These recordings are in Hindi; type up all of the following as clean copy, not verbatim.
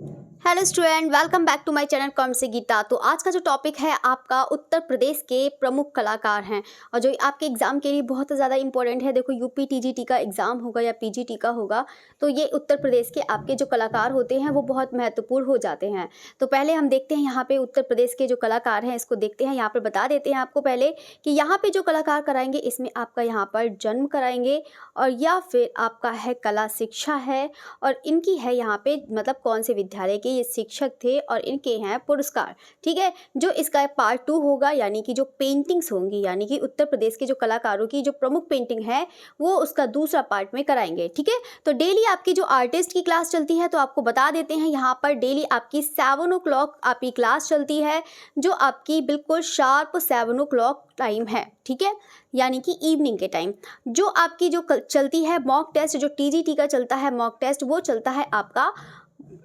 Hello student, welcome back to my channel कॉम से गीता। तो आज का जो टॉपिक है आपका उत्तर प्रदेश के प्रमुख कलाकार हैं और जो आपके एग्ज़ाम के लिए बहुत ज़्यादा इंपॉर्टेंट है। देखो यूपी टीजीटी का एग्ज़ाम होगा या पीजीटी का होगा, तो ये उत्तर प्रदेश के आपके जो कलाकार होते हैं वो बहुत महत्वपूर्ण हो जाते हैं। तो पहले हम देखते हैं यहाँ पे उत्तर प्रदेश के जो कलाकार हैं, इसको देखते हैं। यहाँ पर बता देते हैं आपको पहले कि यहाँ पे जो कलाकार कराएंगे इसमें आपका यहाँ पर जन्म कराएंगे और या फिर आपका है कला शिक्षा है और इनकी है यहाँ पे मतलब कौन से विद्यालय के ये शिक्षक थे और इनके हैं पुरस्कार। ठीक है, जो इसका पार्ट 2 होगा यानी कि जो पेंटिंग्स होंगी यानी कि उत्तर प्रदेश के जो कलाकारों की जो प्रमुख पेंटिंग है वो उसका दूसरा पार्ट में कराएंगे। ठीक है, तो डेली आपकी जो आर्टिस्ट की क्लास चलती है तो आपको बता देते हैं यहाँ पर डेली आपकी 7 o'clock आपकी क्लास चलती है, जो आपकी बिल्कुल शार्प 7 o'clock टाइम है। ठीक है, यानी कि इवनिंग के टाइम जो आपकी जो चलती है मॉक टेस्ट, जो टीजीटी का चलता है मॉक टेस्ट वो चलता है आपका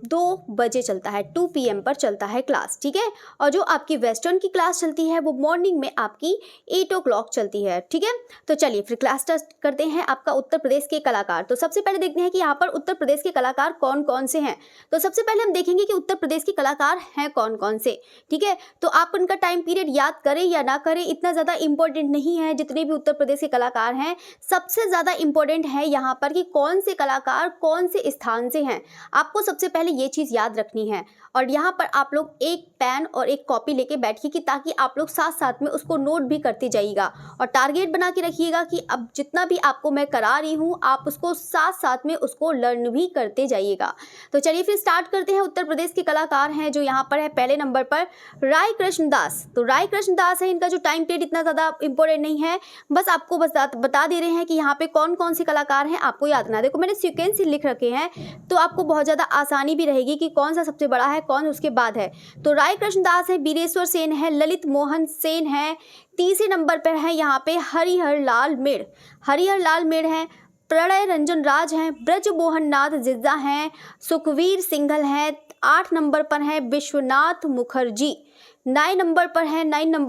2 बजे चलता है, 2 PM पर चलता है क्लास। ठीक है, और जो आपकी वेस्टर्न की क्लास चलती है वो मॉर्निंग में आपकी 8 o'clock चलती है। ठीक है, तो चलिए फिर क्लास टेस्ट करते हैं आपका उत्तर प्रदेश के कलाकार। तो सबसे पहले देखते हैं कि यहाँ पर उत्तर प्रदेश के कलाकार कौन कौन से हैं। तो सबसे पहले हम देखेंगे कि उत्तर प्रदेश के कलाकार हैं कौन कौन से। ठीक है, तो आप उनका टाइम पीरियड याद करें या ना करें इतना ज़्यादा इंपॉर्टेंट नहीं है। जितने भी उत्तर प्रदेश के कलाकार हैं सबसे ज़्यादा इंपॉर्टेंट है यहाँ पर कि कौन से कलाकार कौन से स्थान से हैं। आपको सबसे पहले ये चीज़ याद रखनी है और यहाँ पर आप लोग एक पेन और एक कॉपी लेके बैठिए कि ताकि आप लोग साथ साथ में उसको नोट भी करते जाइएगा और टारगेट बना के रखिएगा कि अब जितना भी आपको मैं करा रही हूँ आप उसको साथ साथ में उसको लर्न भी करते जाइएगा। तो चलिए फिर स्टार्ट करते हैं। उत्तर प्रदेश के कलाकार हैं जो यहाँ पर है पहले नंबर पर राय कृष्णदास। तो राय कृष्णदास है, इनका जो टाइम पीरियड इतना ज़्यादा इंपॉर्टेंट नहीं है, बस आपको बता दे रहे हैं कि यहाँ पे कौन कौन से कलाकार हैं आपको याद रखना। देखो मैंने सीक्वेंस लिख रखे हैं तो आपको बहुत ज़्यादा आसानी भी रहेगी कि कौन सा सबसे बड़ा है कौन उसके बाद है। तो राय कृष्णदास है, बीरेश्वर सेन है, ललित मोहन सेन है, तीसरे नंबर पर है यहाँ पे हरिहर लाल मेड़ है, प्रणय रंजन राज हैं, ब्रज मोहन नाथ जिज्जा हैं, सुखवीर सिंघल हैं, 8 नंबर पर है विश्वनाथ मुखर्जी, 9 नंबर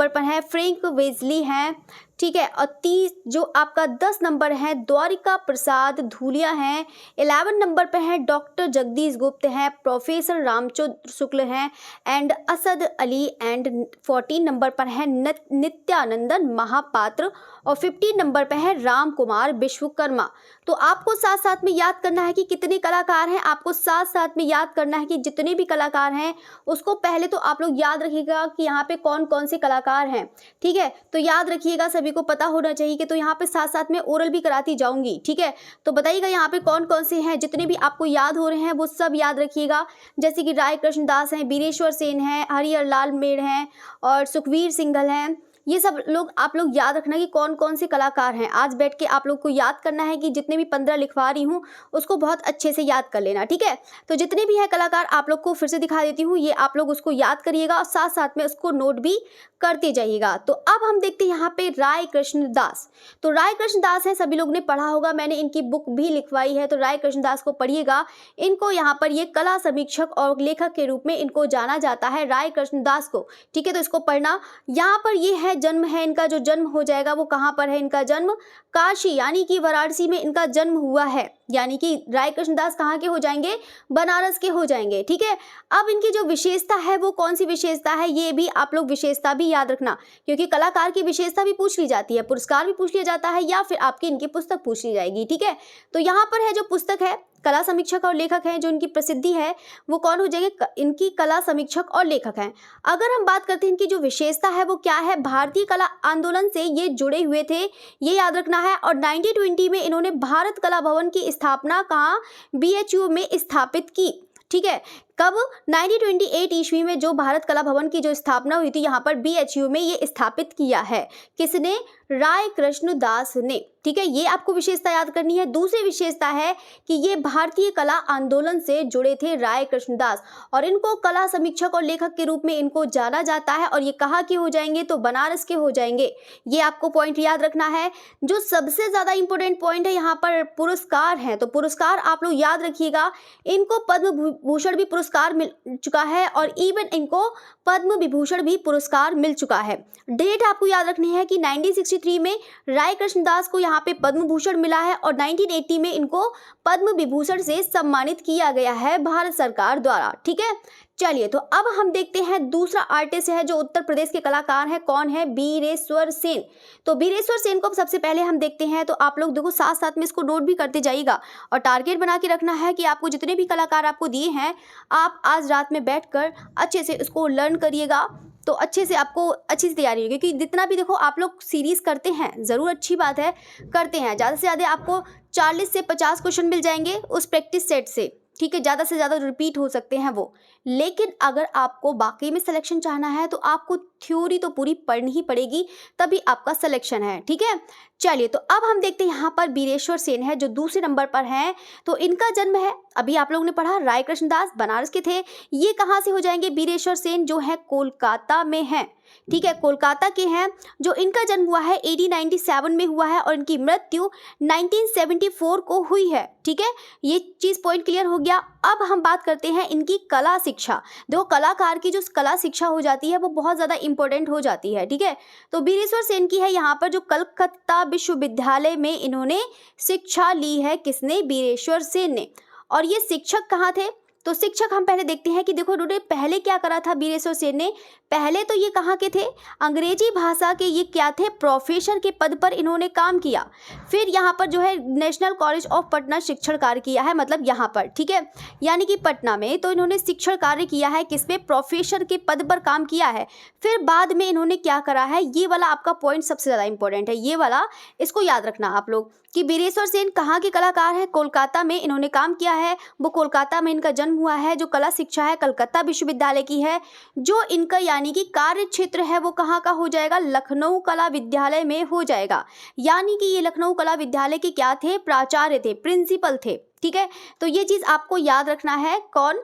पर है फ्रैंक वेजली हैं। ठीक है, और 30 जो आपका 10 नंबर है द्वारिका प्रसाद धूलिया हैं, 11 नंबर पे है डॉक्टर जगदीश गुप्त हैं, प्रोफेसर रामचंद्र शुक्ल हैं and Asad Ali and 14 number पर है नित्यानंदन महापात्र और 15 नंबर पे है राम कुमार विश्वकर्मा। तो आपको साथ साथ में याद करना है कि कितने कलाकार हैं, आपको साथ साथ में याद करना है कि जितने भी कलाकार हैं उसको पहले तो आप लोग याद रखिएगा कि यहाँ पे कौन कौन से कलाकार हैं। ठीक है, तो याद रखिएगा, सभी को पता होना चाहिए कि तो यहाँ पे साथ साथ में ओरल भी कराती जाऊंगी। ठीक है, तो बताइएगा यहाँ पे कौन कौन से हैं, जितने भी आपको याद हो रहे हैं वो सब याद रखिएगा। जैसे कि राय कृष्णदास हैं, बीरेश्वर सेन हैं, हरिहर लाल मेड़ हैं और सुखवीर सिंघल हैं। ये सब लोग आप लोग याद रखना कि कौन कौन से कलाकार हैं। आज बैठ के आप लोग को याद करना है कि जितने भी 15 लिखवा रही हूँ उसको बहुत अच्छे से याद कर लेना। ठीक है, तो जितने भी है कलाकार आप लोग को फिर से दिखा देती हूँ, ये आप लोग उसको याद करिएगा और साथ साथ में उसको नोट भी करते जाइएगा। तो अब हम देखते हैं यहाँ पे राय कृष्णदास। तो राय कृष्णदास है, सभी लोग ने पढ़ा होगा, मैंने इनकी बुक भी लिखवाई है, तो राय कृष्णदास को पढ़िएगा। इनको यहाँ पर ये कला समीक्षक और लेखक के रूप में इनको जाना जाता है राय कृष्णदास को। ठीक है, तो इसको पढ़ना। यहाँ पर ये है जन्म है इनका, जो जन्म हो जाएगा वो कहाँ पर है इनका जन्म, काशी यानी कि वाराणसी में इनका जन्म हुआ है, यानी कि राय कृष्णदास कहाँ के हो जाएंगे, बनारस के हो जाएंगे। ठीक है, अब इनकी जो विशेषता है वो कौन सी विशेषता है ये भी आप लोग विशेषता भी याद रखना, क्योंकि कलाकार की विशेषता भी पूछ ली जाती है, पुरस्कार भी पूछ लिया जाता है या फिर आपकी इनकी पुस्तक पूछ ली जाएगी। ठीक है, तो यहाँ पर है जो पुस्तक है कला समीक्षक और लेखक हैं, जो इनकी प्रसिद्धि है वो कौन हो जाएंगे, इनकी कला समीक्षक और लेखक हैं। अगर हम बात करते हैं इनकी जो विशेषता है वो क्या है, भारतीय कला आंदोलन से ये जुड़े हुए थे, ये याद रखना है। और 1920 में इन्होंने भारत कला भवन की स्थापना कहाँ, BHU में स्थापित की। ठीक है, कब, 1928 ईस्वी में जो भारत कला भवन की जो स्थापना हुई थी यहाँ पर BHU में ये स्थापित किया है, किसने, राय कृष्णदास ने। ठीक है, ये आपको विशेषता याद करनी है। दूसरी विशेषता है कि ये भारतीय कला आंदोलन से जुड़े थे राय कृष्णदास और इनको कला समीक्षक और लेखक के रूप में इनको जाना जाता है और ये कहाँ के हो जाएंगे, तो बनारस के हो जाएंगे। ये आपको पॉइंट याद रखना है। जो सबसे ज़्यादा इंपॉर्टेंट पॉइंट है यहाँ पर पुरस्कार हैं, तो पुरस्कार आप लोग याद रखिएगा। इनको पद्म भूषण भी पुरस्कार पुरस्कार मिल चुका है और इवन इनको पद्म विभूषण भी पुरस्कार मिल चुका है। डेट आपको याद रखनी है कि 1963 में राय कृष्णदास को यहाँ पे पद्म भूषण मिला है और 1980 में इनको पद्म विभूषण से सम्मानित किया गया है भारत सरकार द्वारा। ठीक है, चलिए तो अब हम देखते हैं दूसरा आर्टिस्ट है जो उत्तर प्रदेश के कलाकार है, कौन है? बीरेश्वर सेन। तो बीरेश्वर सेन को सबसे पहले हम देखते हैं, तो आप लोग देखो साथ साथ में इसको नोट भी करते जाइएगा और टारगेट बना के रखना है कि आपको जितने भी कलाकार आपको दिए हैं आप आज रात में बैठकर अच्छे से उसको लर्न करिएगा, तो अच्छे से आपको अच्छी से तैयारी होगी। क्योंकि जितना भी देखो आप लोग सीरीज़ करते हैं, ज़रूर अच्छी बात है, करते हैं, ज़्यादा से ज़्यादा आपको 40 से 50 क्वेश्चन मिल जाएंगे उस प्रैक्टिस सेट से। ठीक है, ज़्यादा से ज़्यादा रिपीट हो सकते हैं वो, लेकिन अगर आपको वाकई में सिलेक्शन चाहना है तो आपको थ्योरी तो पूरी पढ़नी ही पड़ेगी, तभी आपका सिलेक्शन है। ठीक है, चलिए तो अब हम देखते हैं यहाँ पर बीरेश्वर सेन है जो दूसरे नंबर पर हैं। तो इनका जन्म है, अभी आप लोगों ने पढ़ा, राय कृष्णदास बनारस के थे। ये कहाँ से हो जाएंगे? बीरेश्वर सेन जो है कोलकाता में है। ठीक है, कोलकाता के हैं। जो इनका जन्म हुआ है 1897 में हुआ है और इनकी मृत्यु 1974 को हुई है। ठीक है, ये चीज़ पॉइंट क्लियर हो गया। अब हम बात करते हैं इनकी कला शिक्षा। देखो कलाकार की जो कला शिक्षा हो जाती है वो बहुत ज़्यादा इंपॉर्टेंट हो जाती है। ठीक है, तो बीरेश्वर सेन की है यहाँ पर जो कलकत्ता विश्वविद्यालय में इन्होंने शिक्षा ली है। किसने? बीरेश्वर सेन ने। और ये शिक्षक कहाँ थे? तो शिक्षक हम पहले देखते हैं कि देखो इन्होंने पहले क्या करा था बीरेश्वर सेन ने। पहले तो ये कहाँ के थे? अंग्रेजी भाषा के ये क्या थे? प्रोफेसर के पद पर इन्होंने काम किया। फिर यहाँ पर जो है नेशनल कॉलेज ऑफ पटना शिक्षण कार्य किया है, मतलब यहाँ पर। ठीक है, यानी कि पटना में तो इन्होंने शिक्षण कार्य किया है, किसमें? प्रोफेसर के पद पर काम किया है। फिर बाद में इन्होंने क्या करा है, ये वाला आपका पॉइंट सबसे ज़्यादा इंपॉर्टेंट है, ये वाला इसको याद रखना आप लोग कि बीरेश्वर सेन कहाँ के कलाकार हैं? कोलकाता में इन्होंने काम किया है, वो कोलकाता में इनका जन्म हुआ है। जो कला शिक्षा है कलकत्ता विश्वविद्यालय की है। जो इनका यानी कि कार्य क्षेत्र है वो कहाँ का हो जाएगा? लखनऊ कला विद्यालय में हो जाएगा। यानी कि ये लखनऊ कला विद्यालय के क्या थे? प्राचार्य थे, प्रिंसिपल थे। ठीक है, तो ये चीज़ आपको याद रखना है। कौन?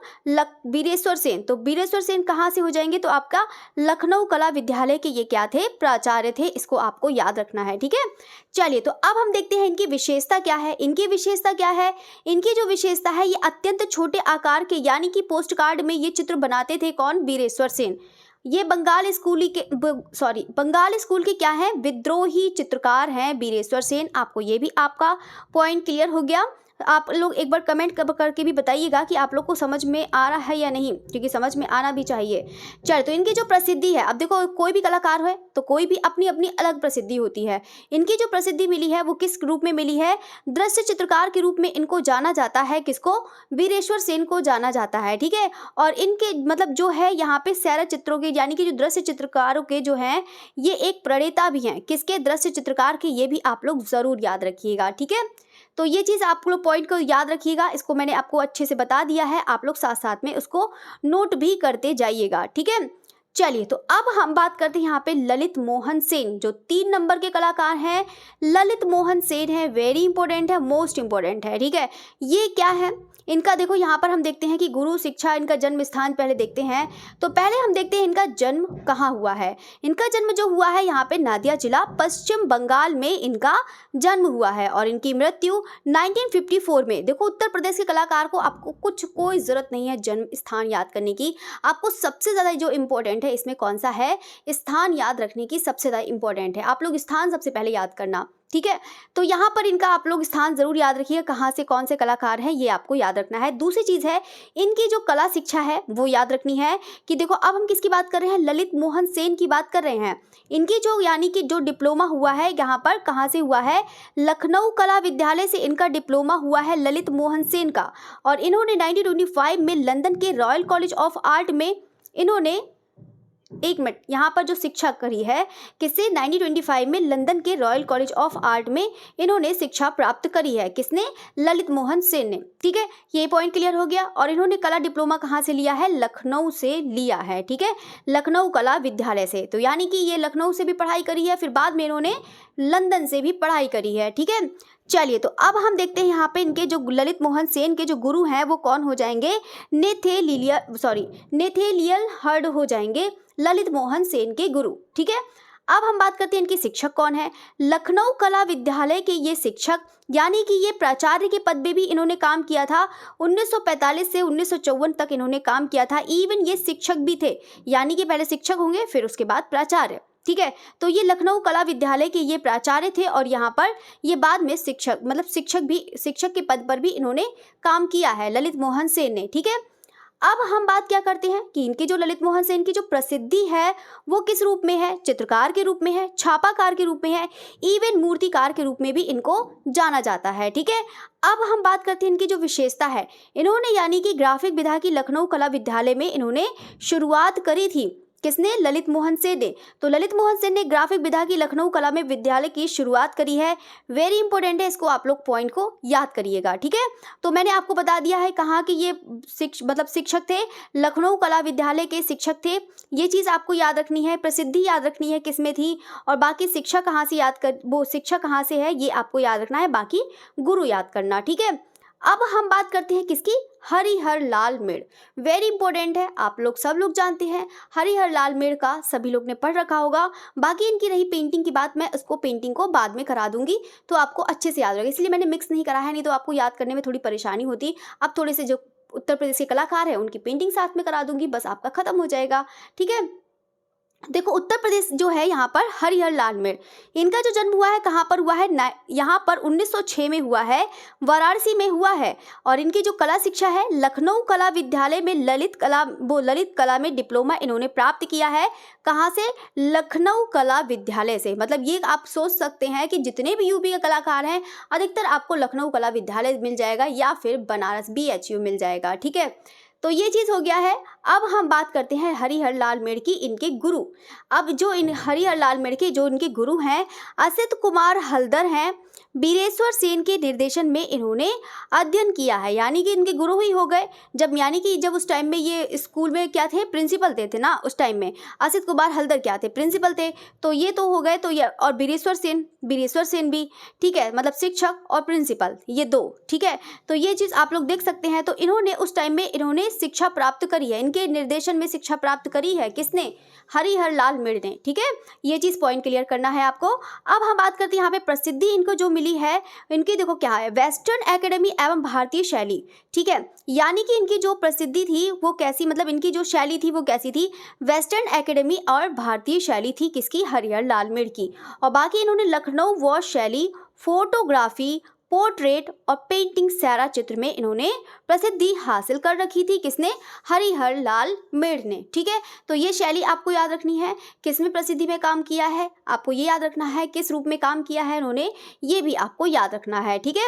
बीरेश्वर सेन। तो बीरेश्वर सेन कहाँ से हो जाएंगे? तो आपका लखनऊ कला विद्यालय के ये क्या थे? प्राचार्य थे। इसको आपको याद रखना है। ठीक है, चलिए तो अब हम देखते हैं इनकी विशेषता क्या है। इनकी विशेषता क्या है? इनकी जो विशेषता है, ये अत्यंत छोटे आकार के यानी कि पोस्ट कार्ड में ये चित्र बनाते थे। कौन? बीरेश्वर सेन। ये बंगाल स्कूल के क्या हैं? विद्रोही चित्रकार हैं बीरेश्वर सेन। आपको ये भी आपका पॉइंट क्लियर हो गया। आप लोग एक बार कमेंट करके भी बताइएगा कि आप लोग को समझ में आ रहा है या नहीं, क्योंकि समझ में आना भी चाहिए। चल, तो इनकी जो प्रसिद्धि है, अब देखो कोई भी कलाकार है तो कोई भी अपनी अपनी अलग प्रसिद्धि होती है। इनकी जो प्रसिद्धि मिली है वो किस रूप में मिली है? दृश्य चित्रकार के रूप में इनको जाना जाता है। किसको? बीरेश्वर सेन को जाना जाता है। ठीक है, और इनके मतलब जो है यहाँ पे सैर चित्रों के यानी कि जो दृश्य चित्रकारों के जो हैं ये एक प्रणेता भी हैं। किसके? दृश्य चित्रकार के। ये भी आप लोग ज़रूर याद रखिएगा। ठीक है, तो ये चीज़ आप लोग पॉइंट को याद रखिएगा। इसको मैंने आपको अच्छे से बता दिया है, आप लोग साथ साथ में उसको नोट भी करते जाइएगा। ठीक है, चलिए तो अब हम बात करते हैं यहाँ पे ललित मोहन सेन जो 3 नंबर के कलाकार हैं। ललित मोहन सेन है, वेरी इंपॉर्टेंट है, मोस्ट इंपॉर्टेंट है। ठीक है, ये क्या है? इनका देखो यहाँ पर हम देखते हैं कि गुरु शिक्षा, इनका जन्म स्थान पहले देखते हैं। तो पहले हम देखते हैं इनका जन्म कहाँ हुआ है। इनका जन्म जो हुआ है यहाँ पे नादिया जिला पश्चिम बंगाल में इनका जन्म हुआ है और इनकी मृत्यु 1954 में। देखो उत्तर प्रदेश के कलाकार को आपको कोई ज़रूरत नहीं है जन्म स्थान याद करने की। आपको सबसे ज़्यादा जो इम्पोर्टेंट है इसमें कौन सा है? स्थान याद रखने की सबसे ज़्यादा इंपॉर्टेंट है। आप लोग स्थान सबसे पहले याद करना। ठीक है, तो यहाँ पर इनका आप लोग स्थान जरूर याद रखिए, कहाँ से कौन से कलाकार हैं ये आपको याद रखना है। दूसरी चीज़ है इनकी जो कला शिक्षा है वो याद रखनी है कि देखो अब हम किसकी बात कर रहे हैं? ललित मोहन सेन की बात कर रहे हैं। इनकी जो यानी कि जो डिप्लोमा हुआ है यहाँ पर कहाँ से हुआ है? लखनऊ कला विद्यालय से इनका डिप्लोमा हुआ है ललित मोहन सेन का। और इन्होंने 1925 में लंदन के रॉयल कॉलेज ऑफ आर्ट में इन्होंने एक मिनट यहाँ पर जो शिक्षा करी है किससे? 1925 में लंदन के रॉयल कॉलेज ऑफ आर्ट में इन्होंने शिक्षा प्राप्त करी है। किसने? ललित मोहन सेन ने। ठीक है, ये पॉइंट क्लियर हो गया। और इन्होंने कला डिप्लोमा कहाँ से लिया है? लखनऊ से लिया है। ठीक है, लखनऊ कला विद्यालय से। तो यानी कि ये लखनऊ से भी पढ़ाई करी है, फिर बाद में इन्होंने लंदन से भी पढ़ाई करी है। ठीक है, चलिए तो अब हम देखते हैं यहाँ पे इनके जो ललित मोहन सेन के जो गुरु हैं वो कौन हो जाएंगे? नेथेलियल हर्ड हो जाएंगे ललित मोहन सेन के गुरु। ठीक है, अब हम बात करते हैं इनके शिक्षक कौन है। लखनऊ कला विद्यालय के ये शिक्षक यानी कि ये प्राचार्य के पद पे भी इन्होंने काम किया था। 1945 से 1954 तक इन्होंने काम किया था। इवन ये शिक्षक भी थे, यानी कि पहले शिक्षक होंगे फिर उसके बाद प्राचार्य, ठीक है। तो ये लखनऊ कला विद्यालय के ये प्राचार्य थे और यहाँ पर ये बाद में शिक्षक मतलब शिक्षक के पद पर भी इन्होंने काम किया है, ललित मोहन सेन ने, ठीक है। अब हम बात क्या करते हैं कि इनके जो ललित मोहन सेन की जो प्रसिद्धि है वो किस रूप में है, चित्रकार के रूप में है, छापाकार के रूप में है, इवन मूर्तिकार के रूप में भी इनको जाना जाता है, ठीक है। अब हम बात करते हैं इनकी जो विशेषता है, इन्होंने यानी कि ग्राफिक विधा की लखनऊ कला विद्यालय में इन्होंने शुरुआत करी थी। किसने? ललित मोहन सेन ने। तो ललित मोहन सेन ने ग्राफिक विधा की लखनऊ कला में विद्यालय की शुरुआत करी है। वेरी इंपॉर्टेंट है, इसको आप लोग पॉइंट को याद करिएगा, ठीक है। तो मैंने आपको बता दिया है कहाँ के ये शिक्षक थे, लखनऊ कला विद्यालय के शिक्षक थे। ये चीज़ आपको याद रखनी है, प्रसिद्धि याद रखनी है किसमें थी, और बाकी शिक्षा कहाँ से वो शिक्षा कहाँ से है ये आपको याद रखना है, बाकी गुरु याद करना, ठीक है। अब हम बात करते हैं किसकी? हरिहर लाल मेड़। वेरी इंपॉर्टेंट है, आप लोग सब लोग जानते हैं हरिहर लाल मेड़ का, सभी लोग ने पढ़ रखा होगा। बाकी इनकी रही पेंटिंग की बात, मैं उसको पेंटिंग को बाद में करा दूंगी तो आपको अच्छे से याद रहेगा, इसलिए मैंने मिक्स नहीं करा है, नहीं तो आपको याद करने में थोड़ी परेशानी होती। अब थोड़े से जो उत्तर प्रदेश के कलाकार हैं उनकी पेंटिंग साथ में करा दूंगी, बस आपका खत्म हो जाएगा, ठीक है। देखो उत्तर प्रदेश जो है यहाँ पर हरिहर लाल मेड़, इनका जो जन्म हुआ है कहाँ पर हुआ है? यहाँ पर 1906 में हुआ है, वाराणसी में हुआ है। और इनकी जो कला शिक्षा है लखनऊ कला विद्यालय में ललित कला में डिप्लोमा इन्होंने प्राप्त किया है। कहाँ से? लखनऊ कला विद्यालय से। मतलब ये आप सोच सकते हैं कि जितने भी यूपी के कलाकार हैं अधिकतर आपको लखनऊ कला विद्यालय मिल जाएगा या फिर बनारस BHU मिल जाएगा, ठीक है। तो ये चीज़ हो गया है। अब हम बात करते हैं हरिहर लाल मेड़ की, इनके गुरु। अब जो इन हरिहर लाल मेड़ के जो इनके गुरु हैं असित कुमार हलदर हैं, बीरेश्वर सेन के निर्देशन में इन्होंने अध्ययन किया है, यानी कि इनके गुरु ही हो गए। जब उस टाइम में ये स्कूल में क्या थे? प्रिंसिपल थे ना उस टाइम में। असित कुमार हलदर क्या थे? प्रिंसिपल थे। तो ये तो हो गए, तो ये और बीरेश्वर सेन भी, ठीक है, मतलब शिक्षक और प्रिंसिपल ये दो, ठीक है। तो ये चीज़ आप लोग देख सकते हैं। तो इन्होंने उस टाइम में इन्होंने शिक्षा प्राप्त करी है, इनके निर्देशन में शिक्षा प्राप्त करी है। किसने? हरिहर लाल मेड़ ने, ठीक है। ये चीज़ पॉइंट क्लियर करना है आपको। अब हम बात करते हैं यहाँ पे प्रसिद्धि इनको जो मिली है, इनकी देखो क्या है, वेस्टर्न एकेडमी एवं भारतीय शैली, ठीक है। यानी कि इनकी जो प्रसिद्धि थी वो कैसी, मतलब इनकी जो शैली थी वो कैसी थी? वेस्टर्न एकेडमी और भारतीय शैली थी किसकी? हरिहर लाल मेड़ की। और बाकी इन्होंने लखनऊ वॉश शैली, फोटोग्राफी, पोर्ट्रेट और पेंटिंग सैरा चित्र में इन्होंने प्रसिद्धि हासिल कर रखी थी। किसने? हरिहर लाल मेड़ ने, ठीक है। तो ये शैली आपको याद रखनी है, किसमें प्रसिद्धि में काम किया है आपको ये याद रखना है, किस रूप में काम किया है इन्होंने ये भी आपको याद रखना है, ठीक है।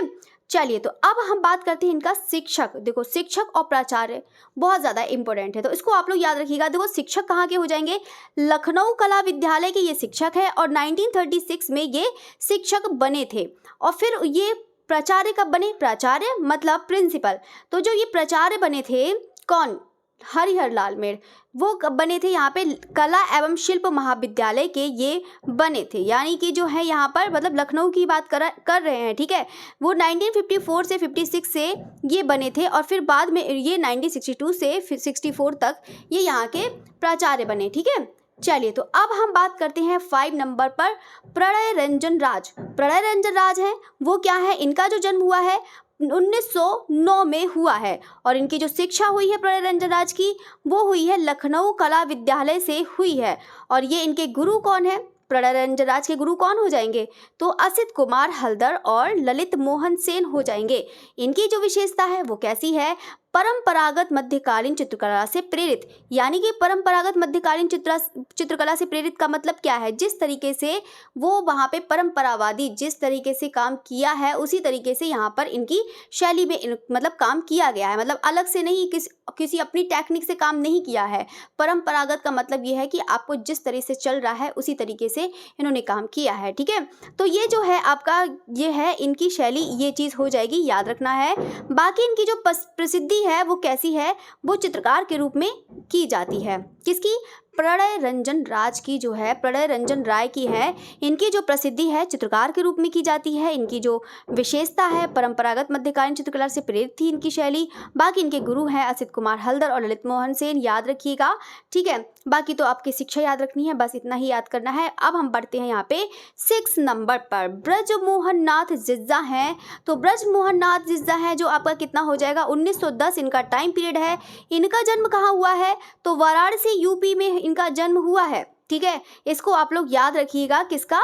चलिए तो अब हम बात करते हैं इनका शिक्षक। देखो शिक्षक और प्राचार्य बहुत ज़्यादा इंपॉर्टेंट है, तो इसको आप लोग याद रखिएगा। देखो शिक्षक कहाँ के हो जाएंगे? लखनऊ कला विद्यालय के ये शिक्षक है और 1936 में ये शिक्षक बने थे। और फिर ये प्राचार्य कब बने? प्राचार्य मतलब प्रिंसिपल। तो जो ये प्राचार्य बने थे कौन? हरिहर लाल मेड़। वो कब बने थे? यहाँ पे कला एवं शिल्प महाविद्यालय के ये बने थे, यानी कि जो है यहाँ पर मतलब लखनऊ की बात कर रहे हैं, ठीक है। वो 1954 से 56 से ये बने थे और फिर बाद में ये 1962 से 64 तक ये यहाँ के प्राचार्य बने, ठीक है। चलिए तो अब हम बात करते हैं 5 नंबर पर, प्रणय रंजन राज। प्रणय रंजन राज हैं वो क्या है? इनका जो जन्म हुआ है 1909 में हुआ है और इनकी जो शिक्षा हुई है प्रणय रंजन राज की वो हुई है लखनऊ कला विद्यालय से हुई है। और ये इनके गुरु कौन है? प्रणय रंजन राज के गुरु कौन हो जाएंगे? तो असित कुमार हलदर और ललित मोहन सेन हो जाएंगे। इनकी जो विशेषता है वो कैसी है? परंपरागत मध्यकालीन चित्रकला से प्रेरित, यानी कि परंपरागत मध्यकालीन चित्रकला से प्रेरित का मतलब क्या है? जिस तरीके से वो वहाँ पे परंपरावादी जिस तरीके से काम किया है उसी तरीके से यहाँ पर इनकी शैली में मतलब काम किया गया है, मतलब अलग से नहीं, किसी अपनी टेक्निक से काम नहीं किया है। परंपरागत का मतलब ये है कि आपको जिस तरह से चल रहा है उसी तरीके से इन्होंने काम किया है, ठीक है। तो ये जो है आपका ये है इनकी शैली, ये चीज़ हो जाएगी, याद रखना है। बाकी इनकी जो प्रसिद्धि है वो कैसी है? वो चित्रकार के रूप में की जाती है। किसकी? प्रणय रंजन राज की जो है, प्रणय रंजन राय की है। इनकी जो प्रसिद्धि है चित्रकार के रूप में की जाती है। इनकी जो विशेषता है, परंपरागत मध्यकालीन चित्रकला से प्रेरित थी इनकी शैली। बाकी इनके गुरु हैं असित कुमार हल्दर और ललित मोहन सेन, याद रखिएगा, ठीक है। बाकी तो आपकी शिक्षा याद रखनी है, बस इतना ही याद करना है। अब हम बढ़ते हैं यहाँ पे 6 नंबर पर। ब्रजमोहन नाथ जिज्जा हैं। तो ब्रजमोहन नाथ जिज्जा है जो आपका कितना हो जाएगा, 1910 इनका टाइम पीरियड है। इनका जन्म कहाँ हुआ है, तो वाराणसी यूपी में इनका जन्म हुआ है, ठीक है। इसको आप लोग याद रखिएगा, किसका,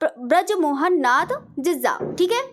ब्रजमोहन नाथ जिज्जा, ठीक है।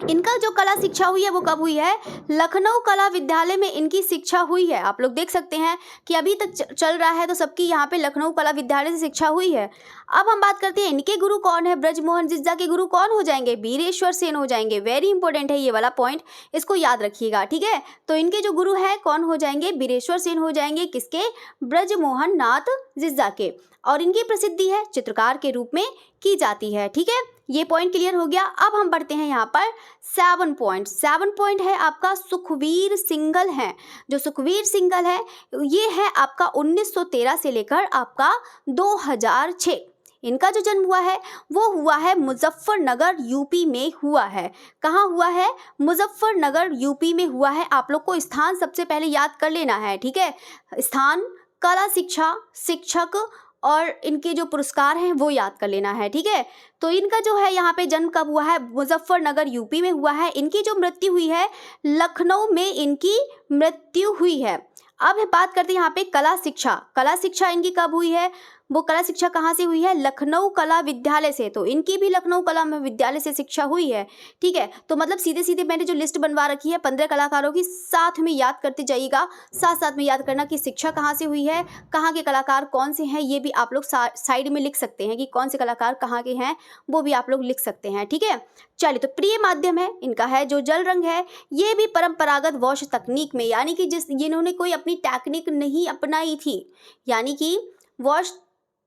इनका जो कला शिक्षा हुई है वो कब हुई है, लखनऊ कला विद्यालय में इनकी शिक्षा हुई है। आप लोग देख सकते हैं कि अभी तक चल रहा है तो सबकी यहाँ पे लखनऊ कला विद्यालय से शिक्षा हुई है। अब हम बात करते हैं इनके गुरु कौन है। ब्रजमोहन जिज्जा के गुरु कौन हो जाएंगे, बीरेश्वर सेन हो जाएंगे। वेरी इंपॉर्टेंट है ये वाला पॉइंट, इसको याद रखिएगा, ठीक है। तो इनके जो गुरु हैं कौन हो जाएंगे, बीरेश्वर सेन हो जाएंगे, किसके, ब्रजमोहन नाथ जिज्जा के। और इनकी प्रसिद्धि है चित्रकार के रूप में की जाती है, ठीक है। ये पॉइंट क्लियर हो गया। अब हम बढ़ते हैं यहाँ पर 7 पॉइंट। 7 पॉइंट है आपका सुखवीर सिंघल है। जो सुखवीर सिंघल है ये है आपका 1913 से लेकर आपका 2006। इनका जो जन्म हुआ है वो हुआ है मुजफ्फरनगर यूपी में हुआ है। कहाँ हुआ है, मुजफ्फरनगर यूपी में हुआ है। आप लोग को स्थान सबसे पहले याद कर लेना है, ठीक है। स्थान, कला शिक्षा, शिक्षक और इनके जो पुरस्कार हैं वो याद कर लेना है, ठीक है। तो इनका जो है यहाँ पे जन्म कब हुआ है, मुजफ्फरनगर यूपी में हुआ है। इनकी जो मृत्यु हुई है लखनऊ में इनकी मृत्यु हुई है। अब बात करते हैं यहाँ पे कला शिक्षा। कला शिक्षा इनकी कब हुई है, वो कला शिक्षा कहाँ से हुई है, लखनऊ कला विद्यालय से। तो इनकी भी लखनऊ कला विद्यालय से शिक्षा हुई है, ठीक है। तो मतलब सीधे सीधे मैंने जो लिस्ट बनवा रखी है 15 कलाकारों की, साथ में याद करते जाइएगा। साथ साथ में याद करना कि शिक्षा कहाँ से हुई है, कहाँ के कलाकार कौन से हैं, ये भी आप लोग साइड में लिख सकते हैं कि कौन से कलाकार कहाँ के हैं, वो भी आप लोग लिख सकते हैं, ठीक है। चलिए, तो प्रिय माध्यम है इनका है जो जल रंग है, ये भी परंपरागत वॉश तकनीक में, यानी कि जिन्होंने कोई अपनी टेक्निक नहीं अपनाई थी, यानी कि वॉश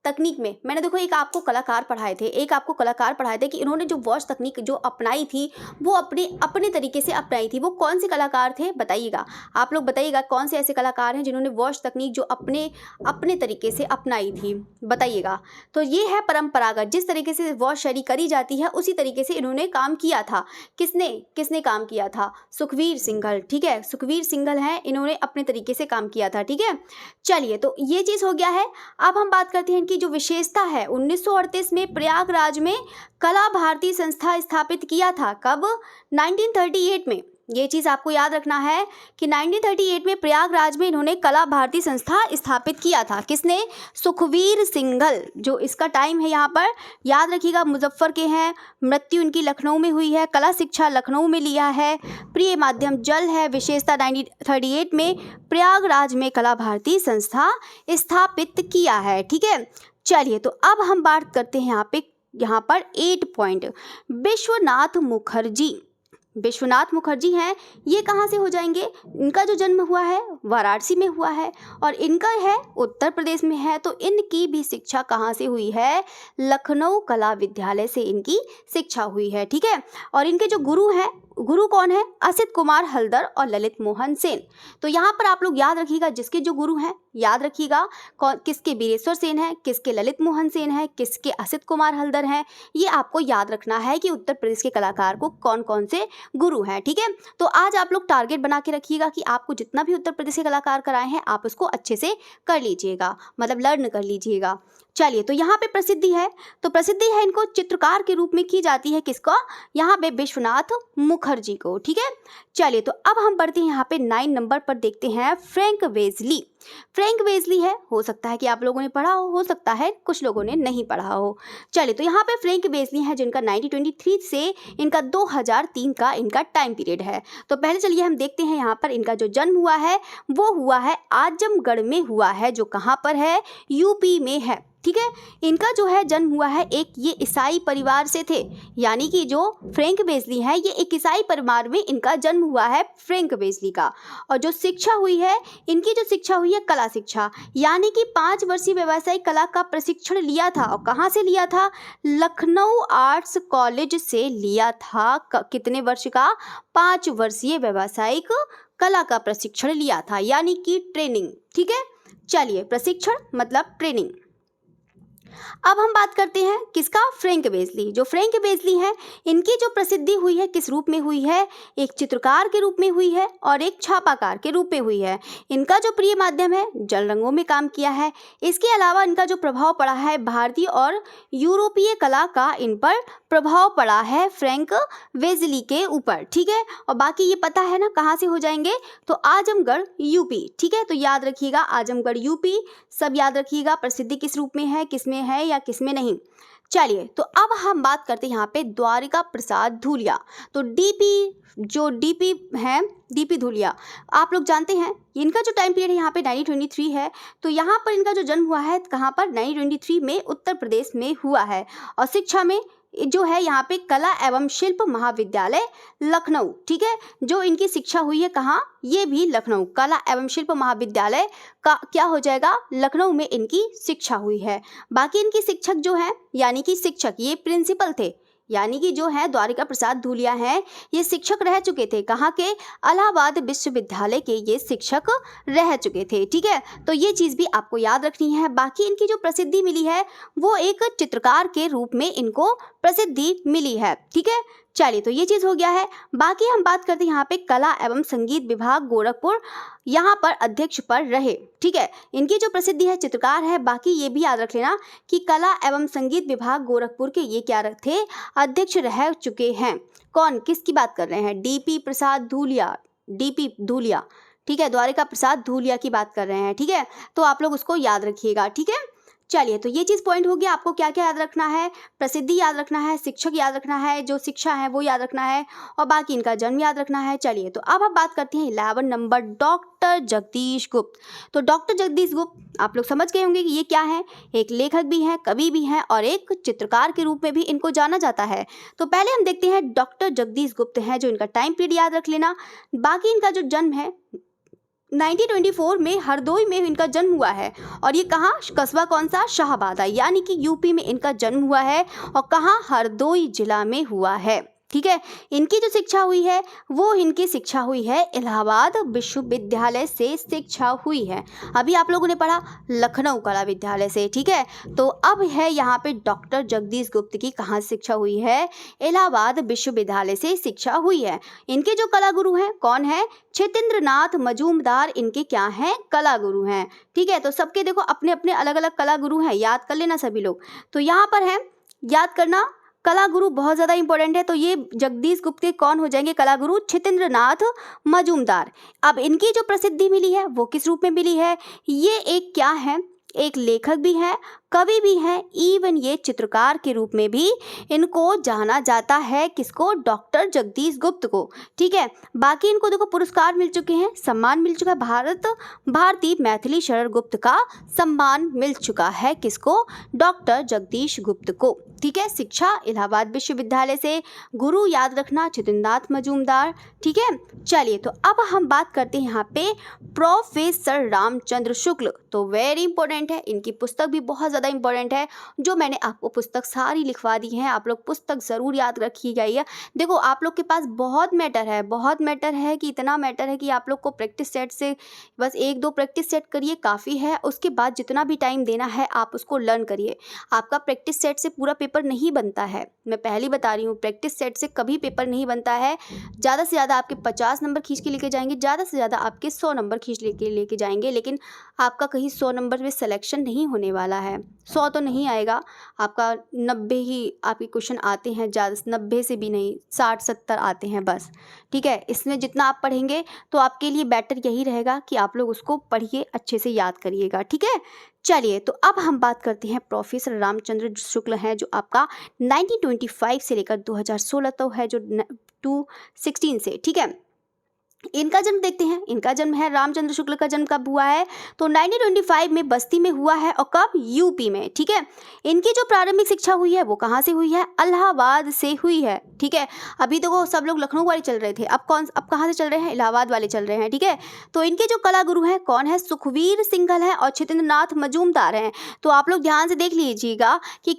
तकनीक में, मैंने देखो एक आपको कलाकार पढ़ाए थे कि इन्होंने जो वॉश तकनीक जो अपनाई थी वो अपने तरीके से अपनाई थी। वो कौन से कलाकार थे बताइएगा, आप लोग बताइएगा कौन से ऐसे कलाकार हैं जिन्होंने वॉश तकनीक जो अपने तरीके से अपनाई थी, बताइएगा। तो ये है परंपरागत, जिस तरीके से वॉश शैली करी जाती है उसी तरीके से इन्होंने काम किया था। किसने काम किया था, सुखवीर सिंघल, ठीक है। सुखवीर सिंघल हैं, इन्होंने अपने तरीके से काम किया था, ठीक है। चलिए, तो ये चीज़ हो गया है। अब हम बात करते हैं की जो विशेषता है, 1938 में प्रयागराज में कला भारती संस्था स्थापित किया था। कब, 1938 में। ये चीज़ आपको याद रखना है कि 1938 में प्रयागराज में इन्होंने कला भारती संस्था स्थापित किया था। किसने, सुखवीर सिंघल। जो इसका टाइम है यहाँ पर याद रखिएगा, मुजफ्फर के हैं, मृत्यु इनकी लखनऊ में हुई है, कला शिक्षा लखनऊ में लिया है, प्रिय माध्यम जल है, विशेषता 1938 में प्रयागराज में कला भारती संस्था स्थापित किया है, ठीक है। चलिए, तो अब हम बात करते हैं यहाँ पर 8 पॉइंट। विश्वनाथ मुखर्जी हैं, ये कहाँ से हो जाएंगे, इनका जो जन्म हुआ है वाराणसी में हुआ है और इनका है उत्तर प्रदेश में है। तो इनकी भी शिक्षा कहाँ से हुई है, लखनऊ कला विद्यालय से इनकी शिक्षा हुई है, ठीक है। और इनके जो गुरु कौन है, असित कुमार हल्दर और ललित मोहन सेन। तो यहाँ पर आप लोग याद रखिएगा, जिसके जो गुरु हैं याद रखिएगा, किसके बीरेश्वर सेन है, किसके ललित मोहन सेन है, किसके असित कुमार हल्दर हैं। ये आपको याद रखना है कि उत्तर प्रदेश के कलाकार को कौन कौन से गुरु हैं, ठीक है। तो आज आप लोग टारगेट बना के रखिएगा कि आपको जितना भी उत्तर प्रदेश के कलाकार कराए हैं आप उसको अच्छे से कर लीजिएगा, मतलब लर्न कर लीजिएगा। चलिए, तो यहाँ पे प्रसिद्धि है, तो प्रसिद्धि है इनको चित्रकार के रूप में की जाती है, किसका, यहाँ पे विश्वनाथ मुखर्जी को, ठीक है। चलिए, तो अब हम बढ़ते हैं यहाँ पे 9 नंबर पर, देखते हैं फ्रैंक वेजली। फ्रैंक वेजली है, हो सकता है कि आप लोगों ने पढ़ा हो सकता है कुछ लोगों ने नहीं पढ़ा हो। चलिए, तो यहाँ पे फ्रैंक वेजली है जिनका 1923 से इनका 2003 का इनका टाइम पीरियड है। तो पहले चलिए हम देखते हैं यहाँ पर इनका जो जन्म हुआ है वो हुआ है आजमगढ़ में हुआ है, जो कहाँ पर है, यूपी में है, ठीक है। इनका जो है जन्म हुआ है ये ईसाई परिवार से थे, यानी कि जो फ्रैंक वेजली है ये एक ईसाई परिवार में इनका जन्म हुआ है फ्रैंक वेजली का। और जो शिक्षा हुई है, इनकी जो शिक्षा हुई है कला शिक्षा, यानी कि 5 वर्षीय व्यावसायिक कला का प्रशिक्षण लिया था। और कहाँ से लिया था, लखनऊ आर्ट्स कॉलेज से लिया था। कितने वर्ष का, 5 वर्षीय व्यावसायिक कला का प्रशिक्षण लिया था, यानी कि ट्रेनिंग, ठीक है। चलिए, प्रशिक्षण मतलब ट्रेनिंग। अब हम बात करते हैं किसका, फ्रैंक बेजली। जो फ्रैंक बेजली हैं, इनकी जो प्रसिद्धि हुई है किस रूप में हुई है, एक चित्रकार के रूप में हुई है और एक छापाकार के रूप में हुई है। इनका जो प्रिय माध्यम है जल रंगों में काम किया है। इसके अलावा इनका जो प्रभाव पड़ा है भारतीय और यूरोपीय कला का इन पर प्रभाव पड़ा है फ्रैंक बेजली के ऊपर, ठीक है। और बाकी ये पता है ना कहाँ से हो जाएंगे, तो आजमगढ़ यूपी, ठीक है। तो याद रखिएगा आजमगढ़ यूपी, सब याद रखिएगा। प्रसिद्धि किस रूप में है, किस में है या किस में नहीं। चलिए, तो अब हम बात करते हैं यहाँ पे द्वारिका प्रसाद धूलिया। तो डीपी है, डीपी धूलिया, आप लोग जानते हैं इनका जो टाइम पीरियड है यहाँ पे 1923 है। तो यहाँ पर इनका जो जन्म हुआ है कहाँ पर, 1923 में उत्तर प्रदेश में हुआ है। और शिक्षा में जो है यहाँ पे कला एवं शिल्प महाविद्यालय लखनऊ, ठीक है। जो इनकी शिक्षा हुई है कहाँ, ये भी लखनऊ, कला एवं शिल्प महाविद्यालय का क्या हो जाएगा, लखनऊ में इनकी शिक्षा हुई है। बाकी इनकी शिक्षक जो है यानी कि शिक्षक, ये प्रिंसिपल थे, यानी कि जो है द्वारिका प्रसाद धूलिया हैं, ये शिक्षक रह चुके थे। कहाँ के, इलाहाबाद विश्वविद्यालय के ये शिक्षक रह चुके थे, ठीक है। तो ये चीज़ भी आपको याद रखनी है। बाकी इनकी जो प्रसिद्धि मिली है वो एक चित्रकार के रूप में इनको प्रसिद्धि मिली है, ठीक है। चलिए, तो ये चीज़ हो गया है। बाकी हम बात करते हैं यहाँ पे कला एवं संगीत विभाग गोरखपुर, यहाँ पर अध्यक्ष पर रहे, ठीक है। इनकी जो प्रसिद्धि है चित्रकार है। बाकी ये भी याद रख लेना कि कला एवं संगीत विभाग गोरखपुर के ये क्या थे, अध्यक्ष रह चुके हैं। कौन, किसकी बात कर रहे हैं, डीपी प्रसाद धूलिया, डीपी धूलिया, ठीक है, द्वारिका प्रसाद धूलिया की बात कर रहे हैं, ठीक है। तो आप लोग उसको याद रखिएगा, ठीक है। चलिए, तो ये चीज़ पॉइंट हो गया। आपको क्या क्या याद रखना है, प्रसिद्धि याद रखना है, शिक्षक याद रखना है, जो शिक्षा है वो याद रखना है, और बाकी इनका जन्म याद रखना है। चलिए, तो अब हम बात करते हैं 11 नंबर, डॉक्टर जगदीश गुप्त। तो डॉक्टर जगदीश गुप्त आप लोग समझ गए होंगे कि ये क्या है, एक लेखक भी हैं, कवि भी हैं और एक चित्रकार के रूप में भी इनको जाना जाता है। तो पहले हम देखते हैं डॉक्टर जगदीश गुप्त हैं, जो इनका टाइम पीरियड याद रख लेना। बाकी इनका जो जन्म है 1924 में हरदोई में इनका जन्म हुआ है। और ये कहाँ, कस्बा कौन सा, शाहबाद, यानी कि यूपी में इनका जन्म हुआ है। और कहाँ, हरदोई जिला में हुआ है, ठीक है। इनकी जो शिक्षा हुई है वो इनकी शिक्षा हुई है इलाहाबाद विश्वविद्यालय से शिक्षा हुई है। अभी आप लोगों ने पढ़ा लखनऊ कला विद्यालय से, ठीक है। तो अब है यहाँ पे डॉक्टर जगदीश गुप्त की कहाँ शिक्षा हुई है, इलाहाबाद विश्वविद्यालय से शिक्षा हुई है। इनके जो कला गुरु हैं कौन है, छितेंद्रनाथ मजूमदार इनके क्या हैं, कला गुरु हैं, ठीक है। तो सबके देखो अपने अपने अलग अलग कला गुरु हैं, याद कर लेना सभी लोग। तो यहाँ पर है याद करना, कला गुरु बहुत ज़्यादा इंपॉर्टेंट है। तो ये जगदीश गुप्त के कौन हो जाएंगे, कला गुरु छितेंद्रनाथ मजूमदार। अब इनकी जो प्रसिद्धि मिली है वो किस रूप में मिली है, ये एक क्या है, एक लेखक भी है, कवि भी हैं, इवन ये चित्रकार के रूप में भी इनको जाना जाता है। किसको, डॉक्टर जगदीश गुप्त को, ठीक है। बाकी इनको देखो पुरस्कार मिल चुके हैं, सम्मान मिल चुका है, भारतीय मैथिली शरण गुप्त का सम्मान मिल चुका है। किसको, डॉक्टर जगदीश गुप्त को, ठीक है। शिक्षा इलाहाबाद विश्वविद्यालय से, गुरु याद रखना छितेंद्रनाथ मजूमदार, ठीक है। चलिए, तो अब हम बात करते हैं यहाँ पे प्रोफेसर रामचंद्र शुक्ल। तो वेरी इंपॉर्टेंट है, इनकी पुस्तक भी बहुत ज़्यादा इंपॉर्टेंट है, जो मैंने आपको पुस्तक सारी लिखवा दी है। आप लोग पुस्तक ज़रूर याद रखिएगा। देखो आप लोग के पास बहुत मैटर है, बहुत मैटर है कि इतना मैटर है कि आप लोग को प्रैक्टिस सेट से बस 1-2 प्रैक्टिस सेट करिए, काफ़ी है। उसके बाद जितना भी टाइम देना है आप उसको लर्न करिए। आपका प्रैक्टिस सेट से पूरा पेपर नहीं बनता है, मैं पहले बता रही हूँ, प्रैक्टिस सेट से कभी पेपर नहीं बनता है। ज़्यादा से ज़्यादा आपके 50 नंबर खींच के लेके जाएंगे, ज़्यादा से ज़्यादा आपके 100 नंबर खींच लेके जाएंगे, लेकिन आपका कहीं 100 नंबर में सिलेक्शन नहीं होने वाला है। 100 तो नहीं आएगा आपका, 90 ही आपके क्वेश्चन आते हैं, ज़्यादा 90 से भी नहीं, 60-70 आते हैं बस, ठीक है। इसमें जितना आप पढ़ेंगे तो आपके लिए बेटर यही रहेगा कि आप लोग उसको पढ़िए, अच्छे से याद करिएगा, ठीक है। चलिए, तो अब हम बात करते हैं प्रोफेसर रामचंद्र शुक्ल हैं, जो आपका 1925 से लेकर 2016 तक है, जो 2016 से, ठीक है। इनका जन्म देखते हैं, इनका जन्म है, रामचंद्र शुक्ल का जन्म कब हुआ है, तो 1925 में बस्ती में हुआ है, और कब, यूपी में, ठीक है। इनकी जो प्रारंभिक शिक्षा हुई है वो कहाँ से हुई है, इलाहाबाद से हुई है, ठीक है। अभी तो वो सब लोग लखनऊ वाले चल रहे थे, अब कहाँ से चल रहे हैं, इलाहाबाद वाले चल रहे हैं, ठीक है। तो इनके जो कला गुरु हैं कौन है, सुखवीर सिंघल हैं और छितेंद्रनाथ मजूमदार हैं। तो आप लोग ध्यान से देख लीजिएगा कि